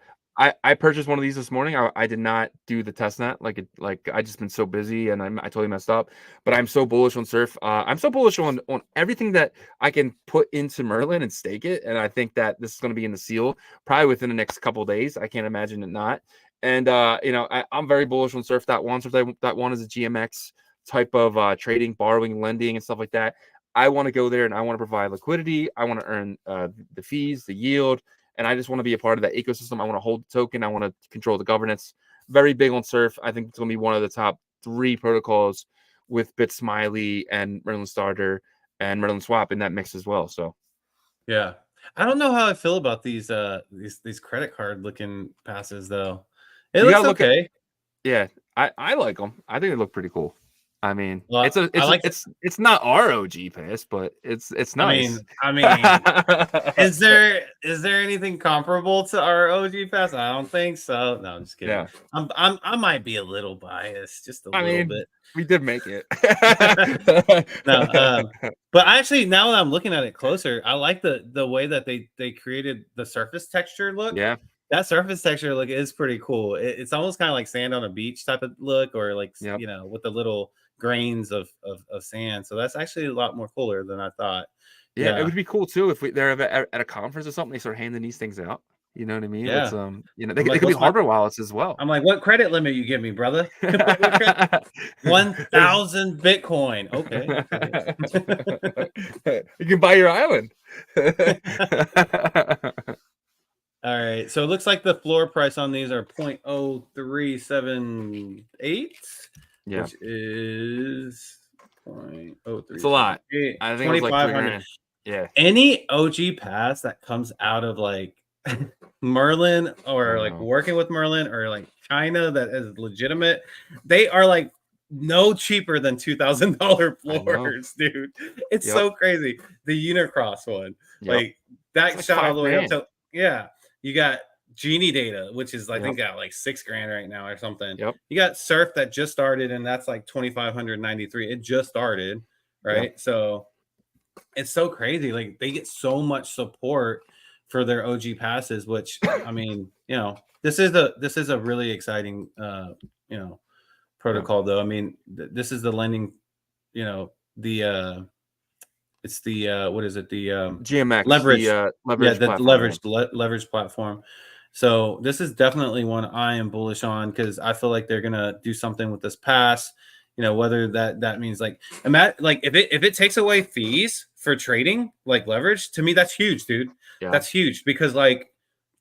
Speaker 3: I purchased one of these this morning. I did not do the testnet. Like I just been so busy and I totally messed up. But I'm so bullish on Surf. I'm so bullish on everything that I can put into Merlin and stake it. And I think that this is going to be in the seal probably within the next couple of days. I can't imagine it not. And I'm very bullish on Surf.1. Surf.1 is a GMX type of trading, borrowing, lending, and stuff like that. I want to go there and I want to provide liquidity. I want to earn the fees, the yield. And I just want to be a part of that ecosystem. I want to hold the token. I want to control the governance. Very big on Surf. I think it's going to be one of the top 3 protocols with Bit Smiley and Merlin Starter and Merlin Swap in that mix as well. So,
Speaker 4: yeah, I don't know how I feel about these credit card looking passes though. It looks okay.
Speaker 3: I like them. I think they look pretty cool. I mean,
Speaker 4: Well,
Speaker 3: it's not our OG pass, but it's nice.
Speaker 4: I mean, is there anything comparable to our OG pass? I don't think so. No, I'm just kidding.
Speaker 3: Yeah.
Speaker 4: I might be a little biased, just a little bit.
Speaker 3: We did make it.
Speaker 4: No, but actually, now that I'm looking at it closer, I like the way that they created the surface texture look.
Speaker 3: Yeah.
Speaker 4: That surface texture look is pretty cool. It's almost kind of like sand on a beach type of look, or like
Speaker 3: Yep.
Speaker 4: with the little grains of sand. So that's actually a lot more cooler than I thought.
Speaker 3: Yeah, it would be cool too if they're at a conference or something. They start handing these things out. You know what I mean?
Speaker 4: Yeah.
Speaker 3: It's, they could be hardware wallets as well.
Speaker 4: I'm like, what credit limit you give me, brother? 1,000 Bitcoin. Okay.
Speaker 3: You can buy your island.
Speaker 4: All right. So it looks like the floor price on these are 0.0378.
Speaker 3: Yeah.
Speaker 4: Which is 0.03.
Speaker 3: It's a lot. I think it was like 3 grand. Yeah.
Speaker 4: Any OG pass that comes out of like Merlin or like working with Merlin or like China that is legitimate, they are like no cheaper than $2,000 floors, dude. It's so crazy. The Unicross one, like that like shot all the way up to you got Genie data, which is I think got like 6 grand right now or something. You got Surf that just started, and that's like 2,593. It just started, right? So it's so crazy. Like they get so much support for their OG passes, which I mean, this is a really exciting protocol though. I mean, this is the lending, it's the what is it? The
Speaker 3: GMX
Speaker 4: leverage,
Speaker 3: leverage
Speaker 4: leverage platform. So this is definitely one I am bullish on because I feel like they're gonna do something with this pass. Whether that means like if it takes away fees for trading like leverage, to me that's huge, dude. Yeah. That's huge because like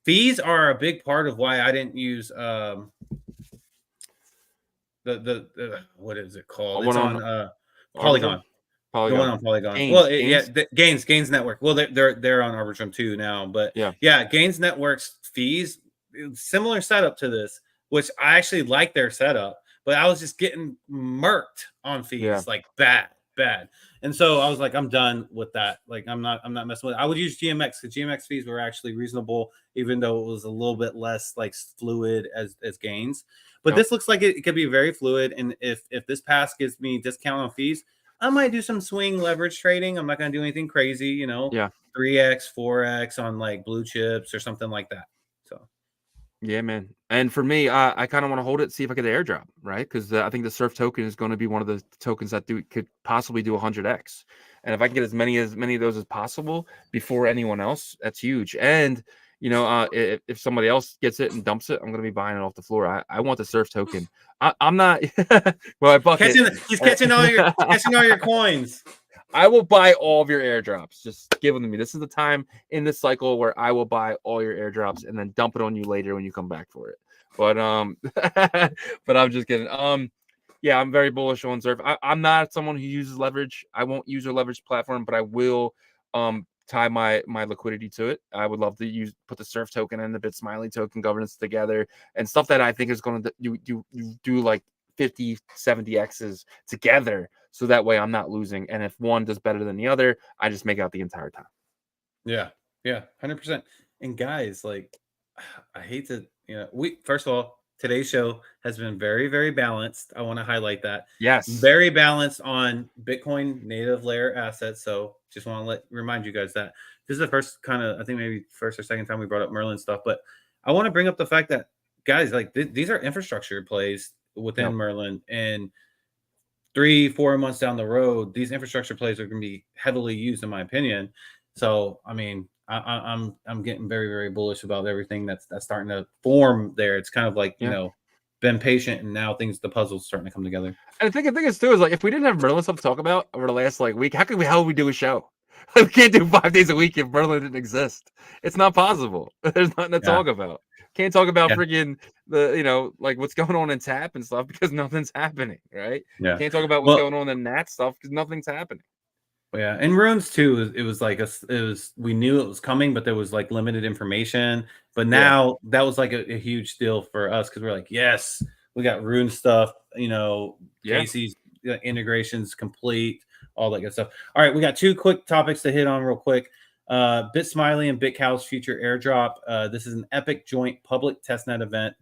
Speaker 4: fees are a big part of why I didn't use the what is it called? It's on Polygon. The one on Polygon. Gains Network. Well, they're on Arbitrum too now, but Gains Network's fees, similar setup to this, which I actually like their setup, but I was just getting murked on fees, like bad. And so I was like, I'm done with that. Like I'm not messing with it. I would use GMX because GMX fees were actually reasonable, even though it was a little bit less like fluid as Gains. But this looks like it could be very fluid. And if this pass gives me discount on fees, I might do some swing leverage trading. I'm not going to do anything crazy, 3x, 4x on like blue chips or something like that. So,
Speaker 3: yeah, man. And for me, I kind of want to hold it, see if I get the airdrop, right? Because I think the Surf token is going to be one of the tokens that could possibly do 100x. And if I can get as many of those as possible before anyone else, that's huge. And if somebody else gets it and dumps it, I'm going to be buying it off the floor. I want the Surf token. I'm not. Well, I bucket.
Speaker 4: He's catching all your coins.
Speaker 3: I will buy all of your airdrops. Just give them to me. This is the time in this cycle where I will buy all your airdrops and then dump it on you later when you come back for it. But but I'm just kidding. Yeah, I'm very bullish on Surf. I'm not someone who uses leverage. I won't use a leverage platform, but I will tie my liquidity to it. I would love to put the Surf token and the Bit Smiley token governance together and stuff that I think is going to do like 50, 70 X's together. So that way I'm not losing. And if one does better than the other, I just make out the entire time.
Speaker 4: Yeah. 100%. And guys, like, I hate to, first of all, today's show has been very, very balanced. I want to highlight that.
Speaker 3: Yes.
Speaker 4: Very balanced on Bitcoin native layer assets. So just want to remind you guys that this is the first kind of, I think maybe first or second time we brought up Merlin stuff, but I want to bring up the fact that guys, like these are infrastructure plays within Merlin, and 3-4 months down the road, these infrastructure plays are going to be heavily used, in my opinion. So, I mean, I'm getting very, very bullish about everything that's starting to form there. It's kind of like, been patient, and now the puzzle's starting to come together.
Speaker 3: And the thing is too is like, if we didn't have Merlin stuff to talk about over the last week, how would we do a show? We can't do 5 days a week if Merlin didn't exist. It's not possible. There's nothing to talk about. Can't talk about freaking the what's going on in TAP and stuff because nothing's happening, right? Can't talk about what's going on in that stuff because nothing's happening.
Speaker 4: Yeah, and Runes too. It was like we knew it was coming, but there was like limited information. But now that was like a huge deal for us because we're like, yes, we got Rune stuff. Casey's integrations complete, all that good stuff. All right, we got 2 quick topics to hit on real quick. Bit Smiley and Bit Cow's future airdrop. This is an epic joint public testnet event.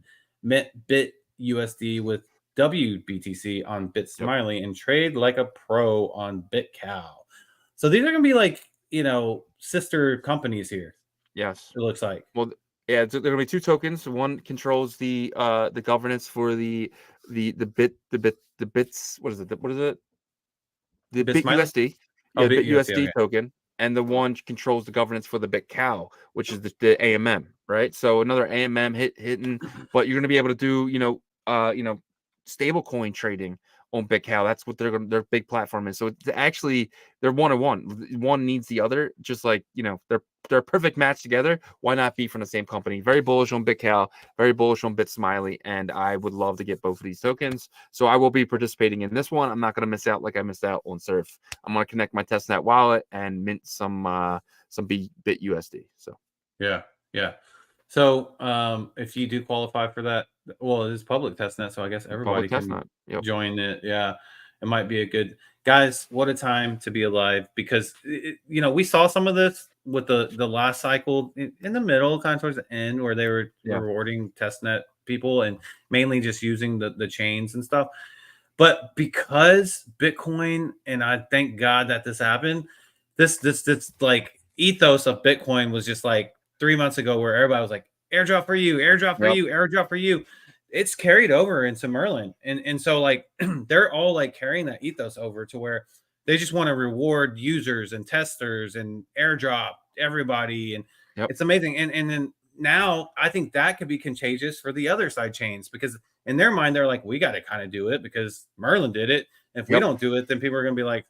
Speaker 4: Mint Bit USD with WBTC on Bit Smiley and trade like a pro on Bit Cow. So these are gonna be like, sister companies here.
Speaker 3: Yes,
Speaker 4: it looks like.
Speaker 3: Well, yeah, there are gonna be 2 tokens. One controls the governance for the bits. What is it? The
Speaker 4: Bit
Speaker 3: Bit
Speaker 4: Smiley?
Speaker 3: USD.
Speaker 4: Oh,
Speaker 3: Yeah,
Speaker 4: Bit
Speaker 3: Bit USD
Speaker 4: okay.
Speaker 3: token, and the one controls the governance for the Bit Cow, which is the AMM, right? So another AMM hitting, but you're gonna be able to do stable coin trading on Bit Cow. That's what their big platform is. So it's actually they're 1-on-1. One needs the other, just like they're a perfect match together. Why not be from the same company? Very bullish on Bit Cow, very bullish on Bit Smiley, and I would love to get both of these tokens. So I will be participating in this one. I'm not going to miss out like I missed out on Surf. I'm going to connect my testnet wallet and mint some Bit USD. So
Speaker 4: yeah. So if you do qualify for that, well, it is public testnet, so I guess everybody can join it. Yeah, it might be a good guys. What a time to be alive, because we saw some of this with the last cycle in the middle, kind of towards the end, where they were rewarding testnet people and mainly just using the chains and stuff. But because Bitcoin, and I thank God that this happened, this like ethos of Bitcoin was just like 3 months ago, where everybody was like, airdrop for you, airdrop for you, airdrop for you. It's carried over into Merlin. And so like they're all like carrying that ethos over to where they just want to reward users and testers and airdrop everybody. And it's amazing. And then now I think that could be contagious for the other side chains, because in their mind, they're like, we got to kind of do it because Merlin did it. And if we don't do it, then people are going to be like,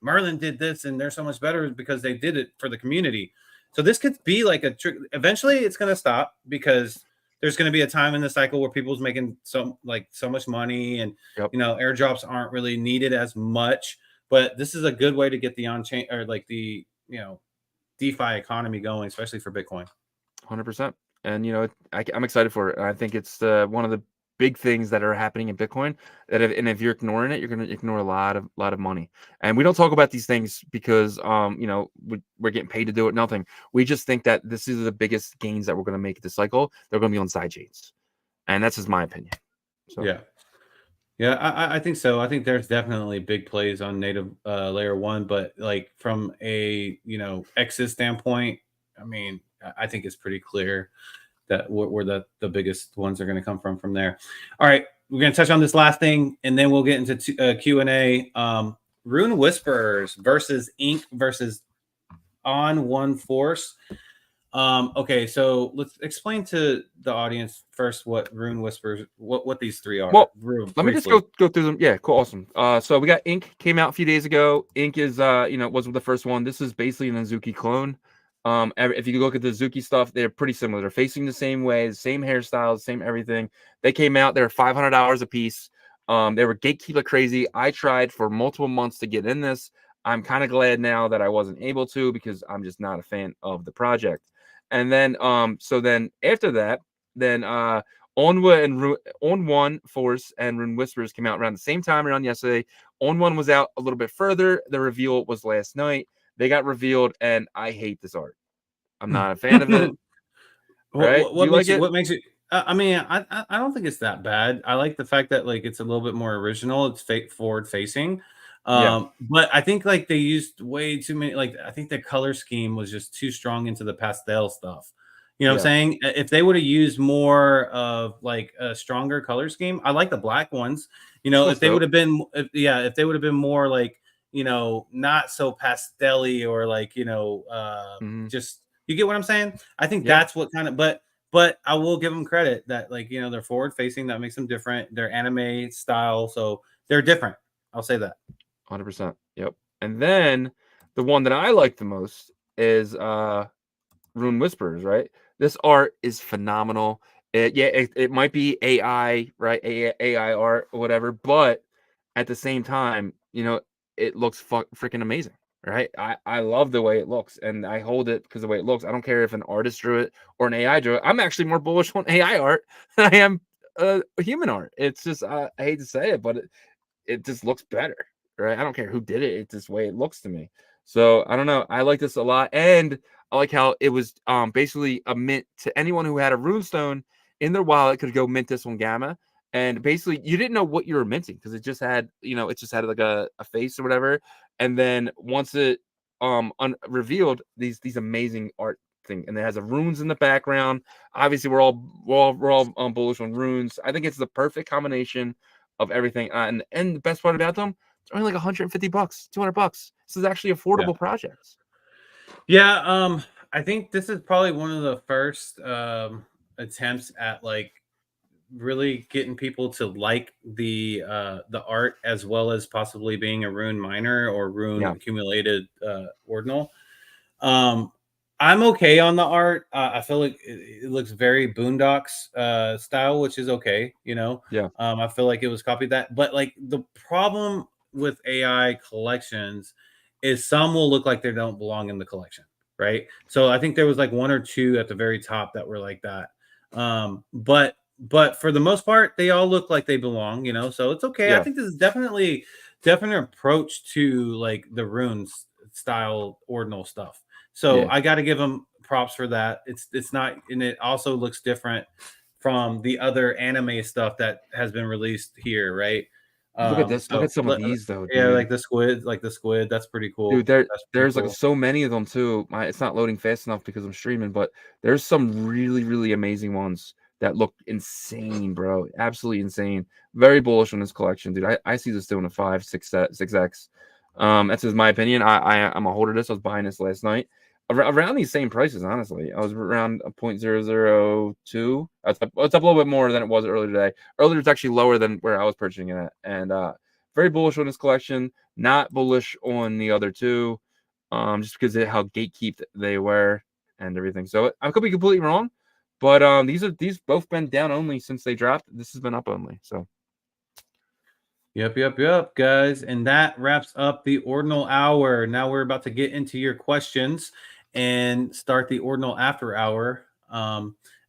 Speaker 4: Merlin did this and they're so much better because they did it for the community. So this could be like a trick. Eventually it's going to stop, because there's going to be a time in the cycle where people's making so much money, and airdrops aren't really needed as much. But this is a good way to get the on-chain, or like the DeFi economy going, especially for Bitcoin.
Speaker 3: 100%. And I'm excited for it. I think it's one of the big things that are happening in Bitcoin, that if you're ignoring it, you're going to ignore a lot of money. And we don't talk about these things because we're getting paid to do it. Nothing. We just think that this is the biggest gains that we're going to make this cycle. They're going to be on side chains, and that's just my opinion. So
Speaker 4: I think so. I think there's definitely big plays on native layer 1, but like from a exit standpoint, I mean, I think it's pretty clear that where the biggest ones are going to come from there. All right, we're going to touch on this last thing, and then we'll get into Q&A. Rune Whisperers versus Ink versus On One Force. Okay, so let's explain to the audience first what Rune Whisperers, what these 3 are.
Speaker 3: Well, let me just go through them. Yeah, cool, awesome. So we got Ink, came out a few days ago. Ink is was the first one. This is basically an Azuki clone. If you look at the Azuki stuff, they're pretty similar. They're facing the same way, the same hairstyles, same everything. They came out, they're $500 a piece. They were gatekeeper crazy. I tried for multiple months to get in this. I'm kind of glad now that I wasn't able to, because I'm just not a fan of the project. And then so then after that, then On One Force and Rune Whispers came out around the same time, around yesterday. On One was out a little bit further. The reveal was last night. They got revealed, and I hate this art. I'm not a fan of it. Right?
Speaker 4: What makes it? I mean, I don't think it's that bad. I like the fact that like it's a little bit more original. It's forward facing. But I think like they used way too many. Like I think the color scheme was just too strong into the pastel stuff. You know what I'm saying? If they would have used more of like a stronger color scheme, I like the black ones. If they would have been, if they would have been more like, not so pastel-y, or like, just, you get what I'm saying? I think that's what kind of, but I will give them credit that like, they're forward facing. That makes them different. They're anime style. So they're different. I'll say that.
Speaker 3: 100%. Yep. And then the one that I like the most is Rune Whispers, right? This art is phenomenal. It might be AI, right? AI art or whatever, but at the same time, it looks freaking amazing, right? I love the way it looks, and I hold it because of the way it looks. I don't care if an artist drew it or an AI drew it. I'm actually more bullish on AI art than I am human art. It's just I hate to say it, but it just looks better, right? I don't care who did it. It's this way it looks to me. So I don't know. I like this a lot, and I like how it was basically a mint to anyone who had a runestone in their wallet could go mint this one gamma. And basically, you didn't know what you were minting because it just had, it just had like a face or whatever. And then once it revealed these amazing art thing, and it has the runes in the background. Obviously, we're all bullish on runes. I think it's the perfect combination of everything. And the best part about them, it's only like $150, $200. This is actually affordable projects.
Speaker 4: Yeah, I think this is probably one of the first attempts at like really getting people to like the art as well as possibly being a rune miner or rune accumulated ordinal. I'm okay on the art. I feel like it looks very Boondocks style, which is okay,
Speaker 3: Yeah.
Speaker 4: I feel like it was copied that, but like the problem with AI collections is some will look like they don't belong in the collection, right? So I think there was like one or two at the very top that were like that. But for the most part, they all look like they belong, so it's okay. I think this is definitely definite approach to like the runes style ordinal stuff. So I got to give them props for that. It's not, and it also looks different from the other anime stuff that has been released here, right?
Speaker 3: Look at this. Look at some of these though, dude.
Speaker 4: Yeah, like the squid. That's pretty cool.
Speaker 3: Dude, there's like so many of them too. It's not loading fast enough because I'm streaming, but there's some really, really amazing ones that look insane, bro. Absolutely insane. Very bullish on this collection, dude. I see this doing a 5, 6x. That's just my opinion. I'm a holder of this. I was buying this last night. Around these same prices, honestly. I was around a 0.002. It's up a little bit more than it was earlier today. Earlier, it's actually lower than where I was purchasing it at. And very bullish on this collection. Not bullish on the other two, just because of how gatekeep they were and everything. So I could be completely wrong, but these both been down only since they dropped. This has been up only. So.
Speaker 4: Yep, guys. And that wraps up the Ordinal Hour. Now we're about to get into your questions and start the Ordinal After Hour.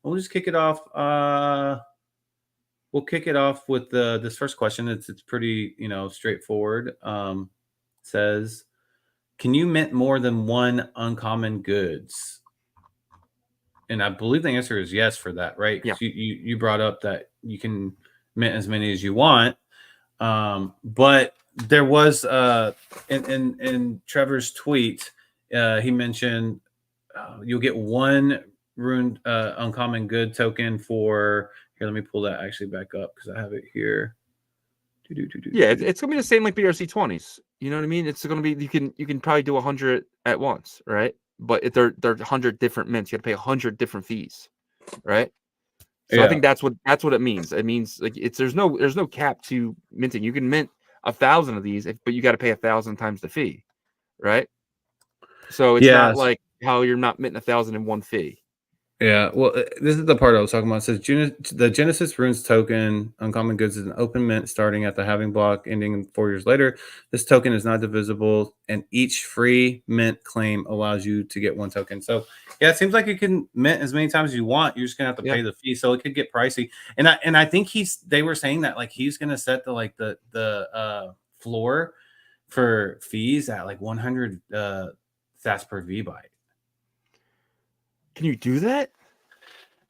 Speaker 4: We'll just kick it off. We'll kick it off with this first question. It's pretty, straightforward. It says, can you mint more than one uncommon goods? And I believe the answer is yes for that, right?
Speaker 3: Yeah.
Speaker 4: You brought up that you can mint as many as you want. But there was in Trevor's tweet, he mentioned you'll get one rune uncommon good token for here. Let me pull that actually back up because I have it here.
Speaker 3: Yeah, it's gonna be the same like BRC20s. You know what I mean? It's gonna be you can probably do 100 at once, right? But they're 100 different mints. You got to pay 100 different fees, right? So I think that's what it means. It means like there's no cap to minting. You can mint 1,000 of these, but you got to pay 1,000 times the fee, right? So it's not like how you're not minting 1,000 in one fee.
Speaker 4: Yeah, well, this is the part I was talking about. It says the Genesis Runes token, Uncommon Goods, is an open mint starting at the halving block, ending 4 years later. This token is not divisible, and each free mint claim allows you to get one token. So, yeah, it seems like you can mint as many times as you want. You're just gonna have to pay the fee, so it could get pricey. And I think they were saying that like he's gonna set the floor for fees at like 100 sats per V byte.
Speaker 3: Can you do that?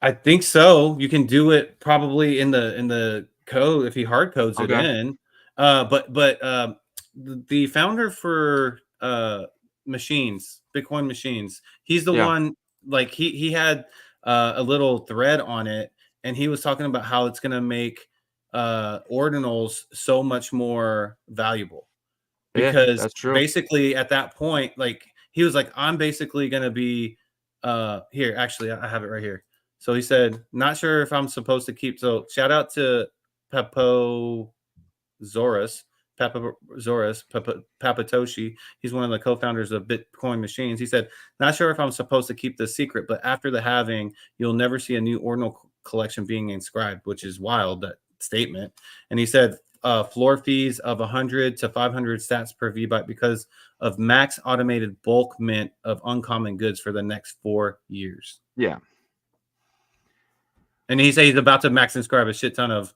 Speaker 4: I think so. You can do it probably in the code if he hard codes it in. But the founder for machines, Bitcoin machines, he's the one. Like he had a little thread on it, and he was talking about how it's going to make ordinals so much more valuable because
Speaker 3: that's true.
Speaker 4: Basically at that point, like he was like, I'm basically going to be here. Actually, I have it right here. So he said, not sure if I'm supposed to keep. So shout out to Papatoshi. He's one of the co-founders of Bitcoin Machines. He said, not sure if I'm supposed to keep this secret, but after the halving, you'll never see a new ordinal collection being inscribed, which is wild, that statement. And he said, floor fees of 100 to 500 sats per VByte because of max automated bulk mint of uncommon goods for the next 4 years.
Speaker 3: Yeah.
Speaker 4: And he said he's about to max inscribe a shit ton of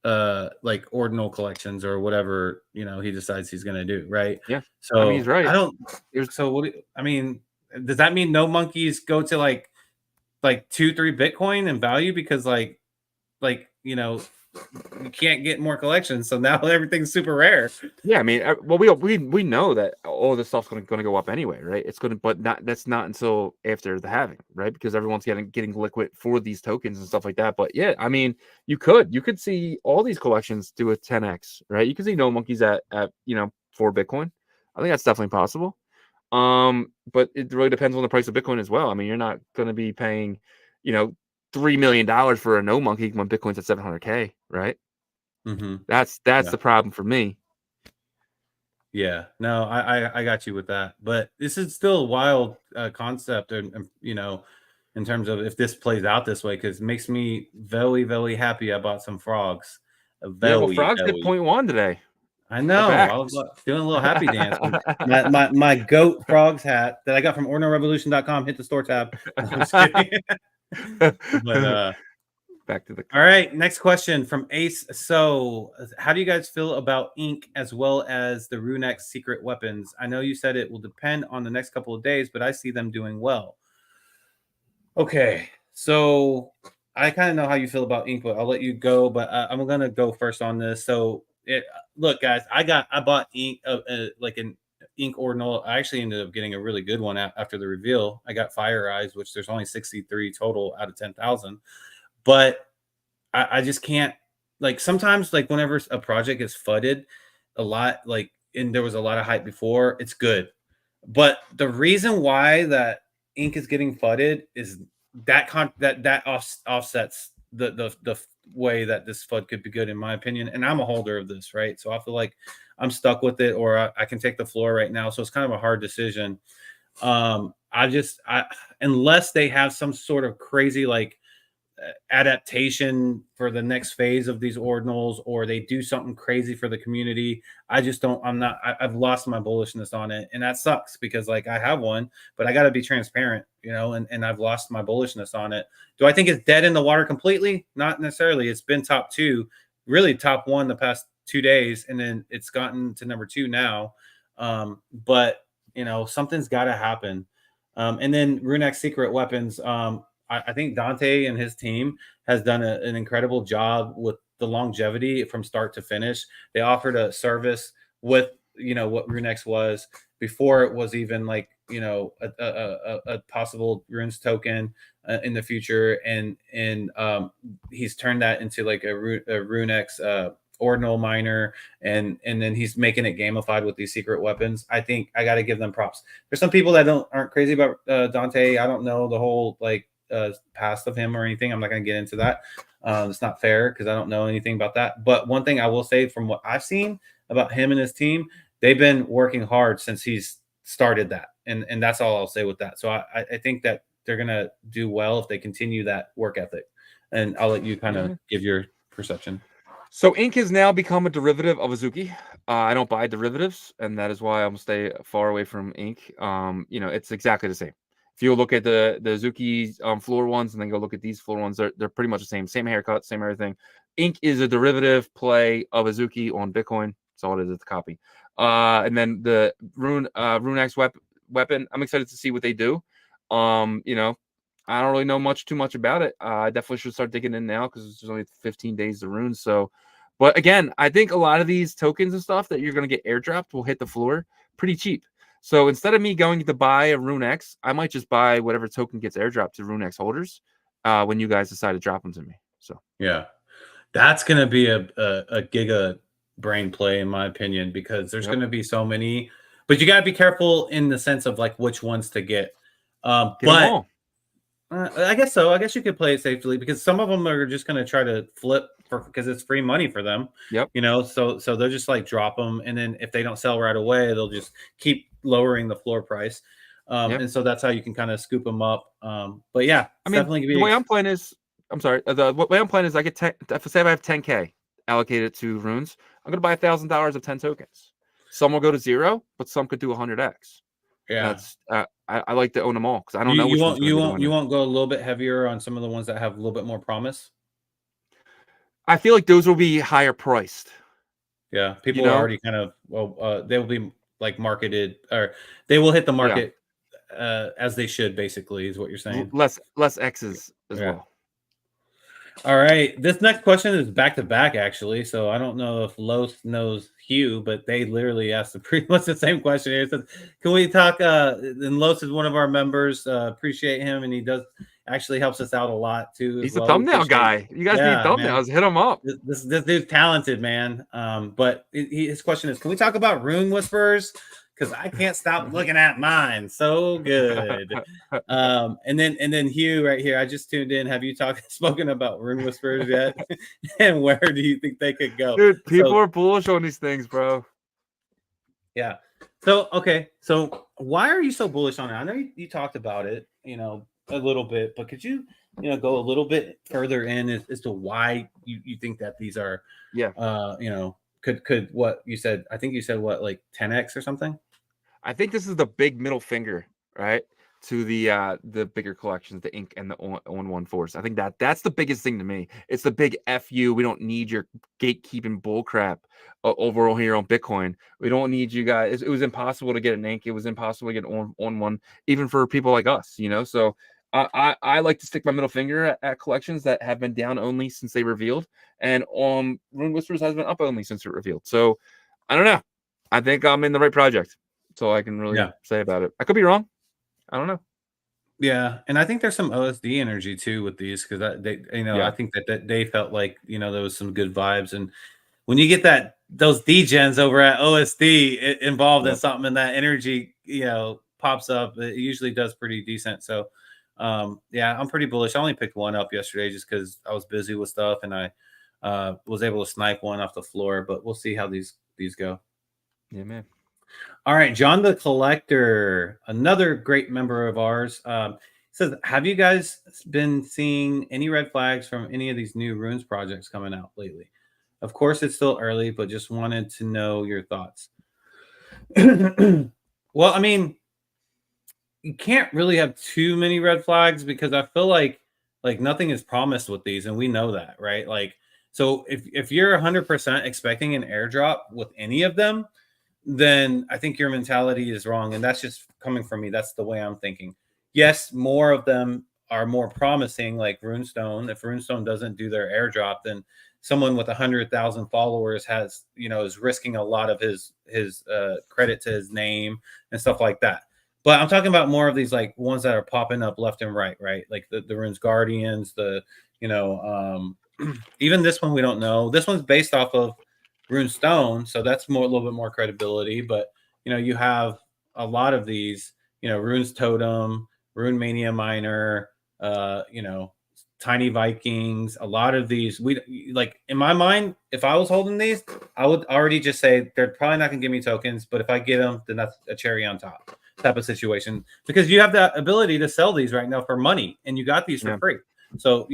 Speaker 4: like ordinal collections or whatever he decides he's gonna do, right?
Speaker 3: Yeah, I mean, he's
Speaker 4: So I
Speaker 3: right.
Speaker 4: don't.
Speaker 3: There's
Speaker 4: So I mean, does that mean no monkeys go to like 2-3 Bitcoin in value because you can't get more collections, so now everything's super rare.
Speaker 3: Yeah, I mean, well, we know that all this stuff's going to go up anyway, right? It's going to, but that's not until after the halving, right? Because everyone's getting liquid for these tokens and stuff like that. But yeah, I mean, you could see all these collections do a 10x, right? You could see no monkeys at 4 Bitcoin. I think that's definitely possible. But it really depends on the price of Bitcoin as well. I mean, you're not going to be paying, $3 million for a no monkey when Bitcoin's at 700K, right?
Speaker 4: Mm-hmm.
Speaker 3: That's
Speaker 4: Yeah.
Speaker 3: the problem for me.
Speaker 4: Yeah, no, I got you with that, but this is still a wild concept, and in terms of if this plays out this way, because it makes me very, very happy. I bought some frogs.
Speaker 3: Yeah, well,
Speaker 4: Very,
Speaker 3: frogs did
Speaker 4: very.
Speaker 3: 0.1 today.
Speaker 4: I
Speaker 3: They're
Speaker 4: know.
Speaker 3: back.
Speaker 4: I was doing a little happy dance with my goat frogs hat that I got from ordinalrevolution.com. Hit the store tab. No, I'm just kidding. But
Speaker 3: back to the
Speaker 4: all right, next question from Ace. So, how do you guys feel about ink as well as the Runex secret weapons? I know you said it will depend on the next couple of days, but I see them doing well. Okay, so I kind of know how you feel about ink, but I'll let you go. But I'm gonna go first on this. So, look, guys, I bought ink, like an ink ordinal. I actually ended up getting a really good one after the reveal. I got Fire Eyes, which there's only 63 total out of 10,000, but I just can't, like, sometimes, like, whenever a project gets fudded a lot, like, and there was a lot of hype before, it's good. But the reason why that ink is getting fudded is that offsets the way that this FUD could be good, in my opinion. And I'm a holder of this, right? So I feel like I'm stuck with it, or I can take the floor right now. So it's kind of a hard decision. Unless they have some sort of crazy, like, adaptation for the next phase of these ordinals, or they do something crazy for the community, I've lost my bullishness on it, and that sucks because, like, I have one, but I got to be transparent, and I've lost my bullishness on it. Do I think it's dead in the water completely? Not necessarily. It's been top 2, really top 1 the past 2 days, and then it's gotten to number 2 now. But something's got to happen. And then Runex secret weapons, I think Dante and his team has done an incredible job with the longevity from start to finish. They offered a service with, what Runex was before it was even, like, a possible Runes token in the future. And he's turned that into, like, a Runex ordinal miner, and then he's making it gamified with these secret weapons. I think I got to give them props. There's some people that aren't crazy about Dante. I don't know the whole, like, past of him or anything. I'm not going to get into that. It's not fair because I don't know anything about that. But one thing I will say from what I've seen about him and his team, they've been working hard since he's started that. And that's all I'll say with that. So I think that they're going to do well if they continue that work ethic. And I'll let you kind of give your perception.
Speaker 3: So ink has now become a derivative of Azuki. I don't buy derivatives, and that is why I'm stay far away from ink. It's exactly the same. If you look at the Azuki floor ones and then go look at these floor ones, they're pretty much the same haircut, same everything. Ink is a derivative play of Azuki on Bitcoin. That's all it is. It's a copy. And then the Runex weapon, I'm excited to see what they do. I don't really know too much about it. I definitely should start digging in now because there's only 15 days to Rune. So, but again, I think a lot of these tokens and stuff that you're going to get airdropped will hit the floor pretty cheap. So instead of me going to buy a Runex, I might just buy whatever token gets airdropped to Runex holders when you guys decide to drop them to me. So
Speaker 4: yeah, that's going to be a giga brain play, in my opinion, because there's going to be so many. But you got to be careful in the sense of, like, which ones to get. But I guess so. I guess you could play it safely because some of them are just going to try to flip because it's free money for them.
Speaker 3: Yep.
Speaker 4: So they'll just, like, drop them, and then if they don't sell right away, they'll just keep lowering the floor price. And so that's how you can kind of scoop them up. But yeah,
Speaker 3: I mean,
Speaker 4: definitely
Speaker 3: the way I'm playing is, the way I'm playing is I get say I have 10K allocated to runes, I'm going to buy $1,000 of 10 tokens. Some will go to 0, but some could do 100x.
Speaker 4: Yeah,
Speaker 3: that's I like to own them all because I don't know.
Speaker 4: You won't go a little bit heavier on some of the ones that have a little bit more promise.
Speaker 3: I feel like those will be higher priced.
Speaker 4: Yeah, people are already kind of they will be like marketed, or they will hit the market as they should. Basically, is what you're saying.
Speaker 3: Less X's as well.
Speaker 4: All right. This next question is back to back, actually. So I don't know if Los knows Hugh, but they literally asked pretty much the same question here. It says, can we talk? And Los is one of our members. Appreciate him, and he does actually helps us out a lot too.
Speaker 3: He's the thumbnail guy. You guys need thumbnails. Man. Hit him up.
Speaker 4: This dude's talented, man. But his question is, can we talk about Rune Whispers? Because I can't stop looking at mine. So good. And then Hugh right here. I just tuned in. Have you spoken about Rune Whispers yet? And where do you think they could go?
Speaker 3: Dude, people are bullish on these things, bro.
Speaker 4: Yeah. So okay. So why are you so bullish on it? I know you talked about it, a little bit, but could you go a little bit further in as to why you think that these are could what you said? I think you said what, like 10x or something?
Speaker 3: I think this is the big middle finger, right, to the bigger collections, the Ink and the on-one force. I think that's the biggest thing to me. It's the big FU. We don't need your gatekeeping bullcrap overall here on Bitcoin. We don't need you guys. It was impossible to get an Ink. It was impossible to get on one, even for people like us, So I like to stick my middle finger at collections that have been down only since they revealed, and Rune Whispers has been up only since it revealed. So I don't know. I think I'm in the right project. That's all I can really say about it. I could be wrong. I don't know.
Speaker 4: Yeah, and I think there's some OSD energy too with these, because I think that they felt like there was some good vibes, and when you get those degens over at OSD involved in something, and that energy pops up, it usually does pretty decent. So I'm pretty bullish. I only picked one up yesterday just because I was busy with stuff, and I was able to snipe one off the floor. But we'll see how these go.
Speaker 3: Yeah, man.
Speaker 4: All right, John the Collector, another great member of ours, says, have you guys been seeing any red flags from any of these new Runes projects coming out lately? Of course, it's still early, but just wanted to know your thoughts. Well, I mean, you can't really have too many red flags, because I feel like nothing is promised with these, and we know that, right? Like, so if you're 100% expecting an airdrop with any of them, then I think your mentality is wrong. And that's just coming from me. That's the way I'm thinking. Yes, more of them are more promising, like Runestone. If Runestone doesn't do their airdrop, then someone with 100,000 followers has, is risking a lot of his credit to his name and stuff like that. But I'm talking about more of these like ones that are popping up left and right? Like the Runes Guardians, even this one we don't know. This one's based off of Runestone, so that's a little bit more credibility. But you have a lot of these, Runes Totem, Rune Mania Miner, Tiny Vikings. A lot of these, in my mind, if I was holding these, I would already just say they're probably not gonna give me tokens, but if I get them, then that's a cherry on top type of situation, because you have that ability to sell these right now for money, and you got these for free. So,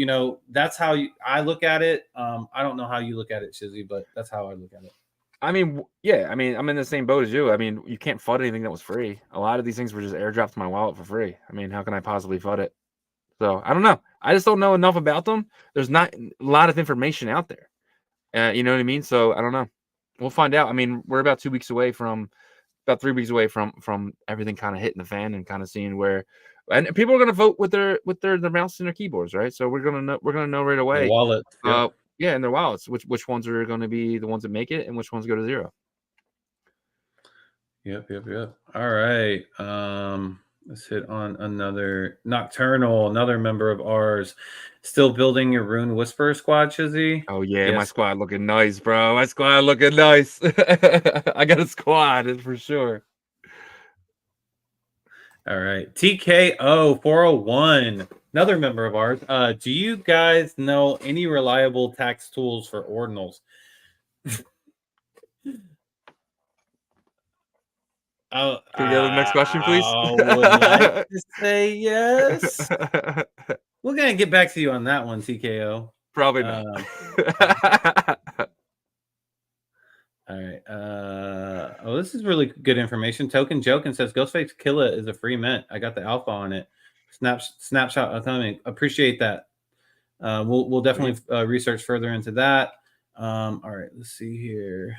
Speaker 4: that's how I look at it. I don't know how you look at it, Shizzy, but that's how I look at it.
Speaker 3: I mean, I'm in the same boat as you. I mean, you can't FUD anything that was free. A lot of these things were just airdropped to my wallet for free. I mean, how can I possibly FUD it? So I don't know. I just don't know enough about them. There's not a lot of information out there. You know what I mean? So I don't know. We'll find out. I mean, we're about 3 weeks away from everything kind of hitting the fan and kind of seeing where. And people are going to vote with their mouse and their keyboards, right? So we're going to know right away.
Speaker 4: The wallet,
Speaker 3: and their wallets, which ones are going to be the ones that make it, and which ones go to zero.
Speaker 4: Yep. All right. Let's hit on another Nocturnal, another member of ours. Still building your Rune Whisperer squad, Shizzy?
Speaker 3: Oh yeah, my squad looking nice, bro. My squad looking nice. I got a squad, for sure.
Speaker 4: All right. TKO 401, another member of ours. Do you guys know any reliable tax tools for ordinals?
Speaker 3: Can we go to the next question, please?
Speaker 4: I would like to say yes. We're going to get back to you on that one, TKO.
Speaker 3: Probably not.
Speaker 4: All right. This is really good information. Token Jokin says Ghostface Killa is a free mint. I got the alpha on it. Snapshot coming. Appreciate that. We'll definitely research further into that. All right, let's see here.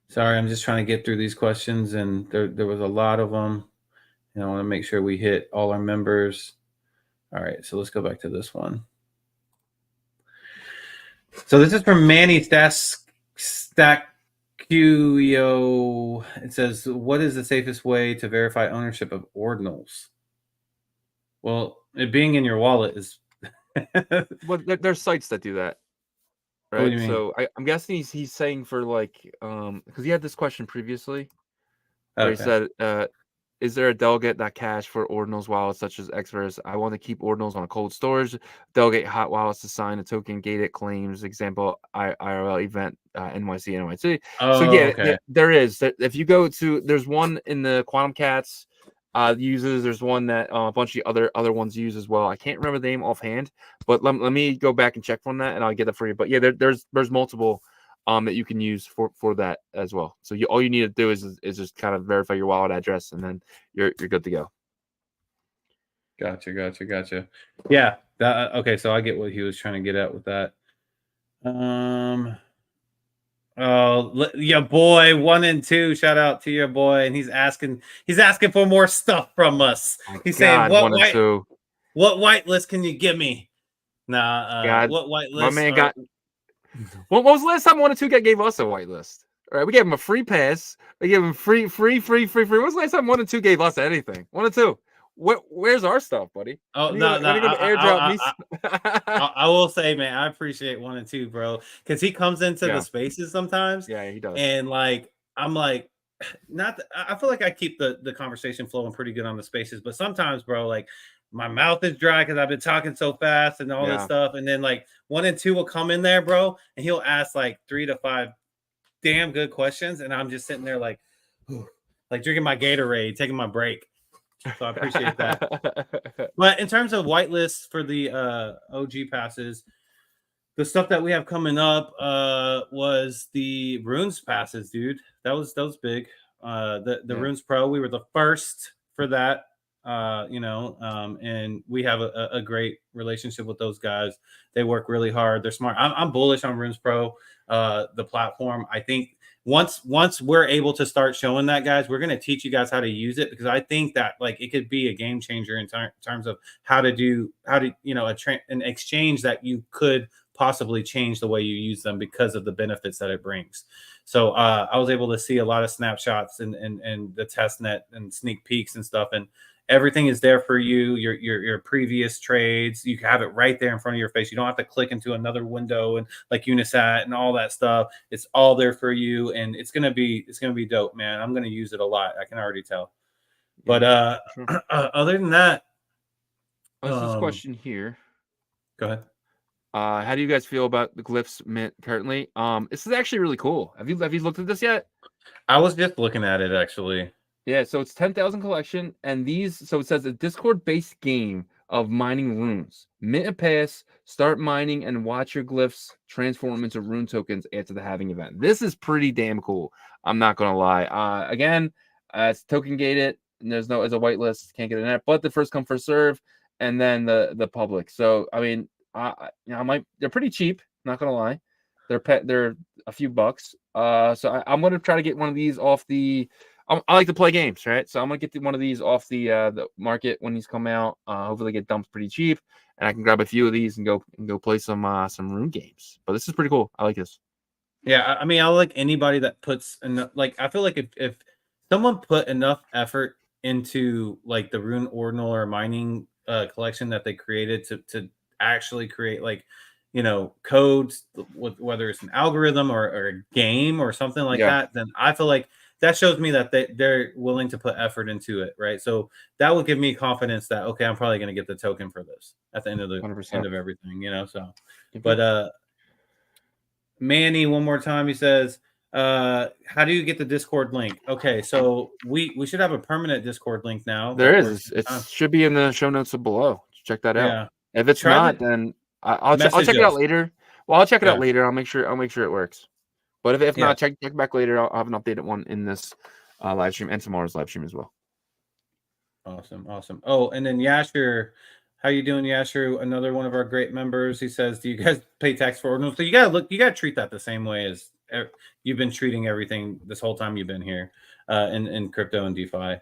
Speaker 4: Sorry, I'm just trying to get through these questions, and there was a lot of them. And I want to make sure we hit all our members. All right, so let's go back to this one. So this is from Manny Stackio. It says, what is the safest way to verify ownership of ordinals? Well, it being in your wallet is...
Speaker 3: Well, there's sites that do that. Right.
Speaker 4: What do you mean?
Speaker 3: So I'm guessing he's saying for like because he had this question previously where he said, is there a delegate cache for ordinals wallets such as Xverse? I want to keep ordinals on cold storage. Delegate hot wallets to sign a token gated claims. Example, IRL event NYC NYC.
Speaker 4: Oh,
Speaker 3: so yeah,
Speaker 4: okay.
Speaker 3: there is. If you go to, there's one in the Quantum Cats uses. There's one that a bunch of other ones use as well. I can't remember the name offhand, but let me go back and check on that, and I'll get it for you. But yeah, there's multiple that you can use for that as well. So all you need to do is just kind of verify your wallet address, and then you're good to go.
Speaker 4: Gotcha. Yeah. Okay. So I get what he was trying to get at with that. Oh, your boy 1 and 2. Shout out to your boy, and he's asking for more stuff from us. He's saying, what whitelist can you give me? Nah, what whitelist?
Speaker 3: My man got. What was the last time 1 and 2 gave us a whitelist? All right, we gave him a free pass. We gave him free. When was the last time 1 and 2 gave us anything? 1 and 2. Where's our stuff, buddy?
Speaker 4: Oh, I will say, man, I appreciate 1 and 2, bro, because he comes into the spaces sometimes.
Speaker 3: Yeah, he does.
Speaker 4: And like, I'm like, I feel like I keep the conversation flowing pretty good on the spaces, but sometimes, bro, like my mouth is dry because I've been talking so fast and all this stuff. And then like 1 and 2 will come in there, bro, and he'll ask like 3 to 5 damn good questions, and I'm just sitting there like drinking my Gatorade, taking my break. So I appreciate that. But in terms of whitelists for the OG passes, the stuff that we have coming up was the Runes passes, dude. That was big. The Runes Pro, we were the first for that. And we have a great relationship with those guys. They work really hard. They're smart. I'm bullish on Runes Pro, the platform. I think once we're able to start showing that, guys, we're going to teach you guys how to use it, because I think that like it could be a game changer in terms of how to an exchange that you could possibly change the way you use them because of the benefits that it brings. So I was able to see a lot of snapshots and the test net and sneak peeks and stuff, and everything is there for you. Your previous trades, you have it right there in front of your face. You don't have to click into another window and like Unisat and all that stuff. It's all there for you, and it's gonna be dope, man. I'm gonna use it a lot. I can already tell. But other than that,
Speaker 3: this question here.
Speaker 4: Go ahead.
Speaker 3: How do you guys feel about the glyphs mint currently? This is actually really cool. Have you looked at this yet?
Speaker 4: I was just looking at it actually.
Speaker 3: Yeah, so it's 10,000 collection, and so it says a Discord-based game of mining runes. Mint a pass, start mining, and watch your glyphs transform into rune tokens after the halving event. This is pretty damn cool. I'm not gonna lie. Again, it's token gated, and there's a whitelist, can't get in there. But the first come first serve, and then the public. So I mean, they're pretty cheap. Not gonna lie, they're a few bucks. So I'm gonna try to get one of these off the. I like to play games, right? So I'm gonna get one of these off the market when these come out. Hopefully, get dumped pretty cheap, and I can grab a few of these and go play some rune games. But this is pretty cool. I like this.
Speaker 4: Yeah, I mean, I like anybody that puts enough. Like, I feel like if someone put enough effort into like the rune ordinal or mining collection that they created to actually create like codes, whether it's an algorithm or a game or something like that, then I feel like that shows me that they're willing to put effort into it, right? So that would give me confidence that, okay, I'm probably going to get the token for this at the end of end of everything, so. But Manny, one more time, he says, how do you get the Discord link? Okay, so we should have a permanent Discord link now.
Speaker 3: There is. It should be in the show notes below. Check that out. Yeah. If it's not, then I'll check it out later. Well, I'll check it out later. I'll make sure it works. But if not, check back later. I'll have an updated one in this live stream and tomorrow's live stream as well.
Speaker 4: Awesome. Oh, and then Yasher, how you doing, Yasher? Another one of our great members. He says, "Do you guys pay tax for ordinals?" So you gotta treat that the same way as you've been treating everything this whole time you've been here in crypto and DeFi.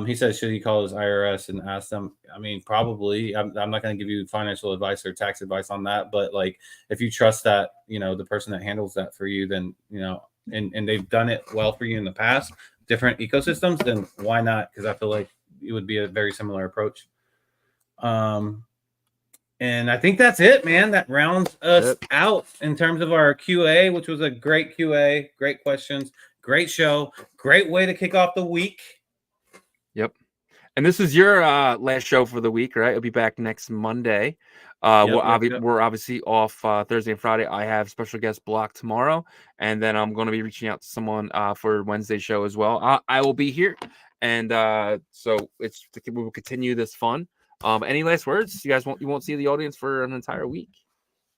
Speaker 4: He says, should he call his IRS and ask them? I mean, probably. I'm not going to give you financial advice or tax advice on that, but like, if you trust that, the person that handles that for you, then, and they've done it well for you in the past, different ecosystems, then why not? Because I feel like it would be a very similar approach. And I think that's it, man. That rounds us out in terms of our QA, which was a great QA, great questions, great show, great way to kick off the week.
Speaker 3: Yep. And this is your last show for the week, right? I'll be back next Monday. We're obviously off Thursday and Friday. I have special guest block tomorrow, and then I'm going to be reaching out to someone for Wednesday's show as well. I will be here, and so we will continue this fun. Any last words? You won't see the audience for an entire week.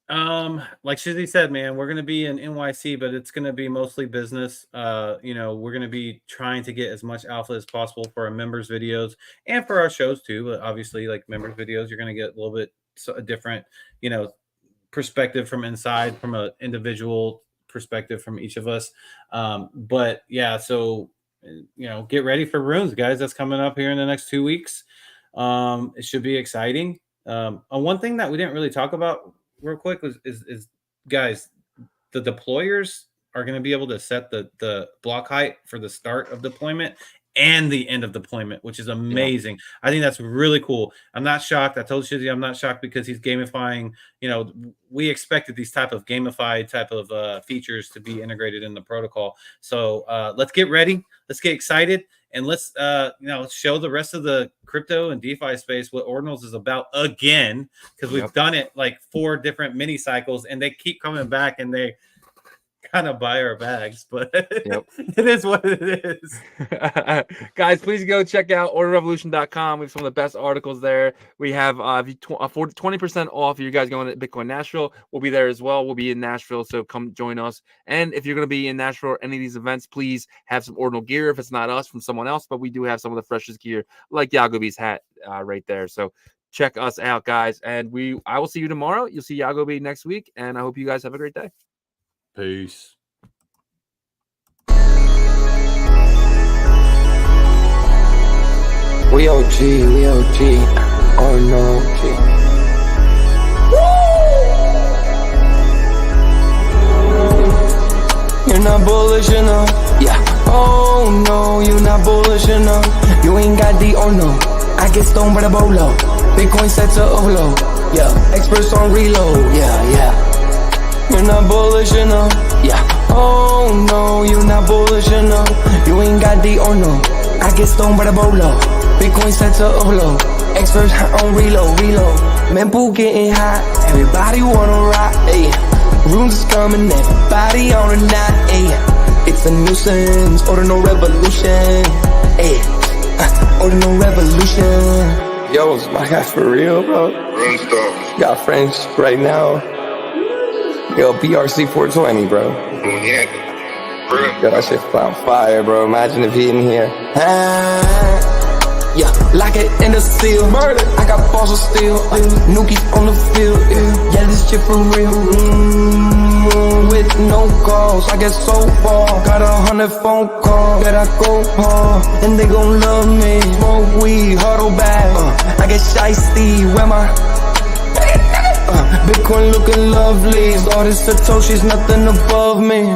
Speaker 4: Like Shizzy said, man, we're gonna be in NYC, but it's gonna be mostly business. We're gonna be trying to get as much alpha as possible for our members' videos and for our shows too. But obviously, like members' videos, you're gonna get a little bit a different, perspective from inside, from an individual perspective from each of us. But yeah, so get ready for Runes, guys. That's coming up here in the next 2 weeks. It should be exciting. One thing that we didn't really talk about real quick is guys, the deployers are going to be able to set the block height for the start of deployment and the end of deployment, which is amazing. I think that's really cool. I'm not shocked. I told Shizzy I'm not shocked because he's gamifying. We expected these type of gamified type of features to be integrated in the protocol. So let's get ready. Let's get excited. And let's show the rest of the crypto and DeFi space what Ordinals is about again, because we've done it like 4 different mini cycles, and they keep coming back and they kind of buy our bags, but it is what it is.
Speaker 3: Guys, please go check out ordinalrevolution.com. We have some of the best articles there. We have 20% off. If you guys going to Bitcoin Nashville, we'll be there as well. We'll be in Nashville, so come join us. And if you're going to be in Nashville or any of these events, please have some Ordinal gear. If it's not us, from someone else, but we do have some of the freshest gear, like Yagobi's hat right there. So check us out, guys. And I will see you tomorrow. You'll see Yagobi next week, and I hope you guys have a great day.
Speaker 4: Peace.
Speaker 1: We OG, or no G. You're not bullish enough, oh no, you're not bullish enough. You ain't got the or no. I get stoned by the bolo. Bitcoin set to overload, experts on reload, You're not bullish enough, oh no, you're not bullish enough. You ain't got the or no. I get stoned by the bolo. Bitcoin set to overload. Experts on reload. Mempool getting hot. Everybody wanna rock. Runes is coming. Everybody on a knot. It's a nuisance. Ordinal Revolution. Ordinal Revolution. Yo, it's my guy for real, bro.
Speaker 2: Run stuff.
Speaker 1: Got friends right now. Yo, BRC 420, bro. Yo, that shit found fire, bro. Imagine if he in here. Lock it in the seal. Murder. I got balls of steel. Nukies on the field. This shit for real. With no calls, I get so far. Got 100 phone calls that I go hard, and they gon' love me. Smoke weed, huddle back. I get shiesty. Where my Bitcoin looking lovely. All this Satoshi's nothing above me.